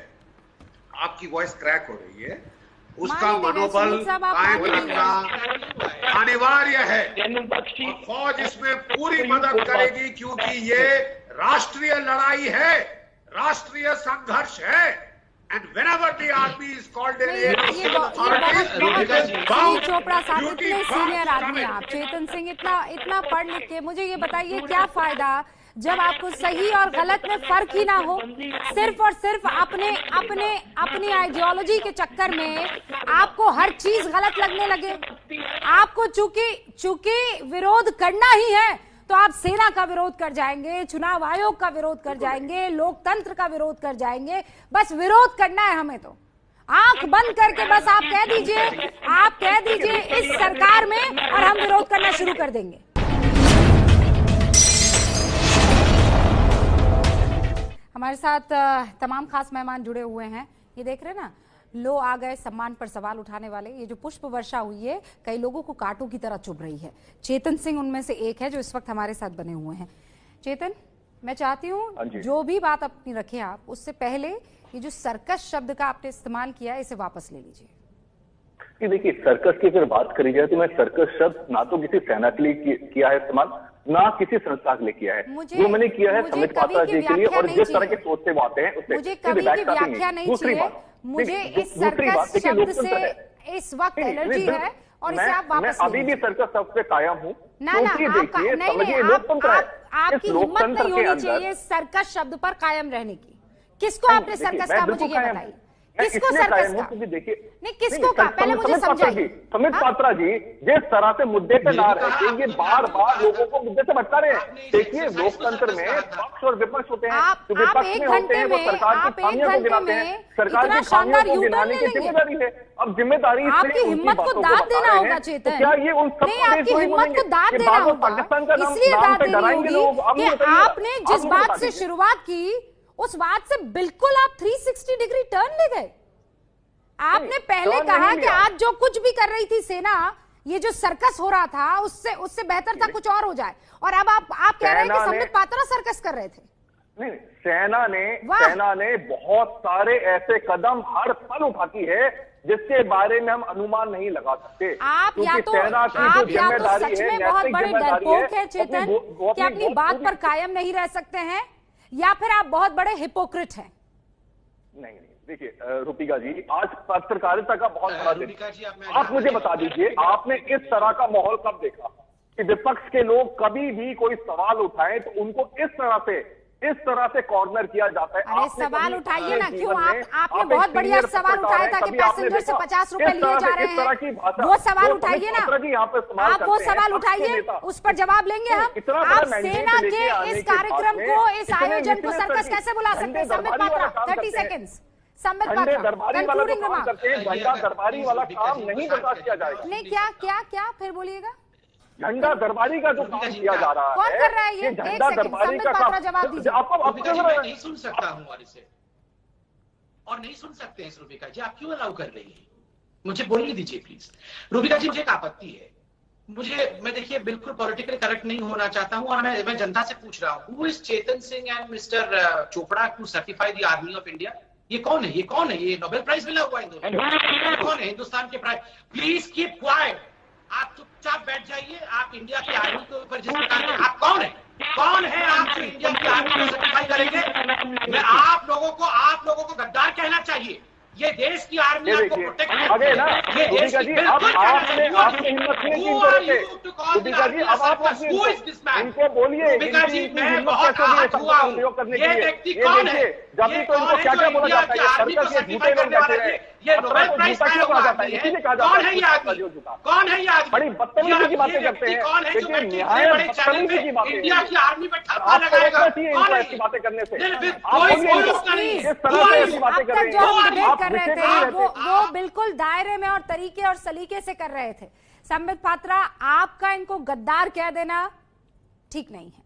आपकी वॉइस क्रैक हो रही है। उसका मनोबल कायम रखना अनिवार्य है। फौज इसमें पूरी मदद करेगी क्योंकि ये राष्ट्रीय लड़ाई है, राष्ट्रीय संघर्ष है। And whenever the army is called in aid of civil authorities, Chopra साहब इतने सीनियर आदमी आप, चेतन सिंह इतना पढ़ लिख के मुझे ये बताइए क्या फायदा जब आपको सही और गलत में फर्क ही ना हो, सिर्फ और सिर्फ अपनी आइडियोलॉजी के चक्कर में आपको हर चीज गलत लगने लगे। आपको चूंकि विरोध करना ही है तो आप सेना का विरोध कर जाएंगे, चुनाव आयोग का विरोध कर जाएंगे, लोकतंत्र का विरोध कर जाएंगे। बस विरोध करना है हमें, तो आंख बंद करके बस आप कह दीजिए इस सरकार में और हम विरोध करना शुरू कर देंगे। हमारे साथ तमाम खास मेहमान जुड़े हुए हैं। ये देख रहे हैं ना, लो आ गए सम्मान पर सवाल उठाने वाले। ये जो पुष्प वर्षा हुई है कई लोगों को कांटों की तरह चुभ रही है। चेतन सिंह उनमें से एक है जो इस वक्त हमारे साथ बने हुए हैं। चेतन, मैं चाहती हूँ जो भी बात अपनी रखें आप, उससे पहले ये जो सर्कस शब्द का आपने इस्तेमाल किया है इसे वापस ले लीजिए। देखिए, सर्कस की अगर बात करी जाए तो मैं सर्कस शब्द ना तो किसी सेना के लिए किया है इस्तेमाल, ना किसी संस्था के लिए किया है। जो मैंने किया है संबित पात्रा जी के लिए, और जिस तरह के सोच से वो आते हैं उससे। मुझे कवि की व्याख्या नहीं चाहिए, मुझे इस सर्कस शब्द से इस वक्त एलर्जी है और इसे आप वापस अभी भी सर्कस शब्द पे कायम हूँ। आपकी हिम्मत नहीं होनी चाहिए सर्कस शब्द पर कायम रहने की। किसको आपने सर्कस का, मुझे ये बताइए, किसको सर्कस का? देखिए नहीं, किसको का, पहले मुझे समझाइए। समित पात्रा जी जिस तरह से मुद्दे पे ना रहे, ये बार बार लोगों को मुद्दे से भटका रहे हैं। देखिए, लोकतंत्र में पक्ष और विपक्ष होते हैं। आप एक घंटे में सरकार की खामियों को गिनाने की जिम्मेदारी है। अब जिम्मेदारी आपकी हिम्मत को दाद देना होगा चेतन। क्या ये उन सब, नहीं, आपकी हिम्मत को दाद देना होगा, इसलिए दाद देनी होगी कि आपने जिस बात से शुरुआत की उस बात से बिल्कुल आप 360 डिग्री टर्न ले गए। आपने पहले कहा कि आज जो कुछ भी कर रही थी सेना, ये जो सर्कस हो रहा था उससे बेहतर था कुछ और हो जाए, और अब आप कह रहे हैं कि संबित पात्रा सर्कस कर रहे थे। नहीं, सेना ने बहुत सारे ऐसे कदम हर पल उठाती है जिसके बारे में हम अनुमान नहीं लगा सकते। आप या तो सच में बहुत बड़े डरपोक है चेतन कि अपनी बात पर कायम नहीं रह सकते हैं, या फिर आप बहुत बड़े हिपोक्रिट हैं। नहीं, देखिए रूपिका जी, आज पत्रकारिता का बहुत बड़ा दिन। आप मुझे बता दीजिए, आपने इस तरह का माहौल कब देखा कि विपक्ष के लोग कभी भी कोई सवाल उठाएं तो उनको इस तरह से कॉर्नर किया जाता है? अरे सवाल उठाइए ना, क्यों आपने बहुत बढ़िया सवाल उठाया था कि पैसेंजर से 50 रुपए लिए जा रहे हैं, वो सवाल उठाइए ना, आप वो सवाल उठाइए, उस पर जवाब लेंगे हम। आप सेना के इस कार्यक्रम को, इस आयोजन को सर्कस कैसे बुला सकते हैं? Sambit Patra 30 seconds. Sambit Patra concluding remark. झंडा दरबारी वाला काम नहीं बर्दाश्त किया जाएगा। नहीं, क्या फिर बोलिएगा? झंडा दरबारी का जो काम किया जा रहा है, कौन कर रहा है ये? झंडा दरबारी का काम जवाब दीजिए। मैं नहीं सुन सकता हूँ और नहीं सुन सकते हैं रूबिका जी, आप क्यों अलाउ कर रही हैं? मुझे बोलने दीजिए प्लीज। रूबिका जी, मुझे एक आपत्ति है, मैं देखिए बिल्कुल पॉलिटिकल करेक्ट नहीं होना चाहता हूँ, और मैं जनता से पूछ रहा हूँ, who is Chetan Singh and mister Chopra to certify the army of India? ये कौन है? ये नोबेल प्राइज मिला हुआ है कौन है हिंदुस्तान के प्राइज? प्लीज कीप क्वाइट, आप चुपचाप बैठ जाइए। आप इंडिया की आर्मी के ऊपर जिस प्रकार के, आप कौन है आप जो इंडिया की आर्मी को सर्टिफाई करेंगे? मैं आप लोगों को गद्दार कहना चाहिए। ये देश की आर्मी आपको प्रोटेक्ट आपने हिम्मत नहीं इनको बोलिए मैं बहुत आहत हुआ हूँ। ये व्यक्ति कौन है? जब भी तो इनको क्या बोला जाता है? सर्कस के झूठे लोग बैठे हैं। ये नोबेल प्राइज पाया हुआ आदमी है। कौन है ये आदमी? बड़ी बदतमीजी की बातें करते हैं। कौन है जो बदतमीजी की बातें? इंडिया की आर्मी पे ठप्पा लगाएगा? कौन है? ऐसी बातें करने से कोई उसका नहीं। जिस तरह से ऐसी बातें कर रहे हैं, वो बिल्कुल दायरे में और तरीके और सलीके से कर रहे थे। संबित पात्रा, आपका इनको गद्दार कह देना ठीक नहीं है,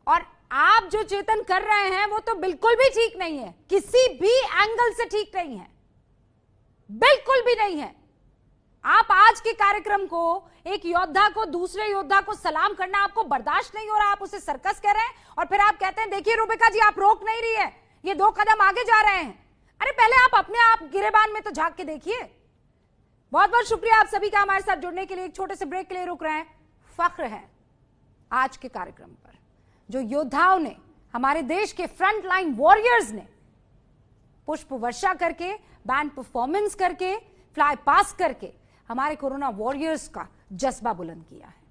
और आप जो चेतन कर रहे हैं वो तो बिल्कुल भी ठीक नहीं है, किसी भी एंगल से ठीक नहीं है, बिल्कुल भी नहीं है। आप आज के कार्यक्रम को, एक योद्धा को दूसरे योद्धा को सलाम करना आपको बर्दाश्त नहीं हो रहा, आप उसे सर्कस कह रहे हैं, और फिर आप कहते हैं देखिए रूबिका जी आप रोक नहीं रही है, ये 2 कदम आगे जा रहे हैं। अरे पहले आप अपने आप गिरेबान में तो झांक के देखिए। बहुत बहुत शुक्रिया आप सभी का हमारे साथ जुड़ने के लिए। एक छोटे से ब्रेक के लिए रुक रहे हैं। फख्र है आज के कार्यक्रम पर जो योद्धाओं ने, हमारे देश के फ्रंट लाइन वॉरियर्स ने पुष्प वर्षा करके, बैंड परफॉर्मेंस करके, फ्लाई पास करके हमारे कोरोना वॉरियर्स का जज्बा बुलंद किया है।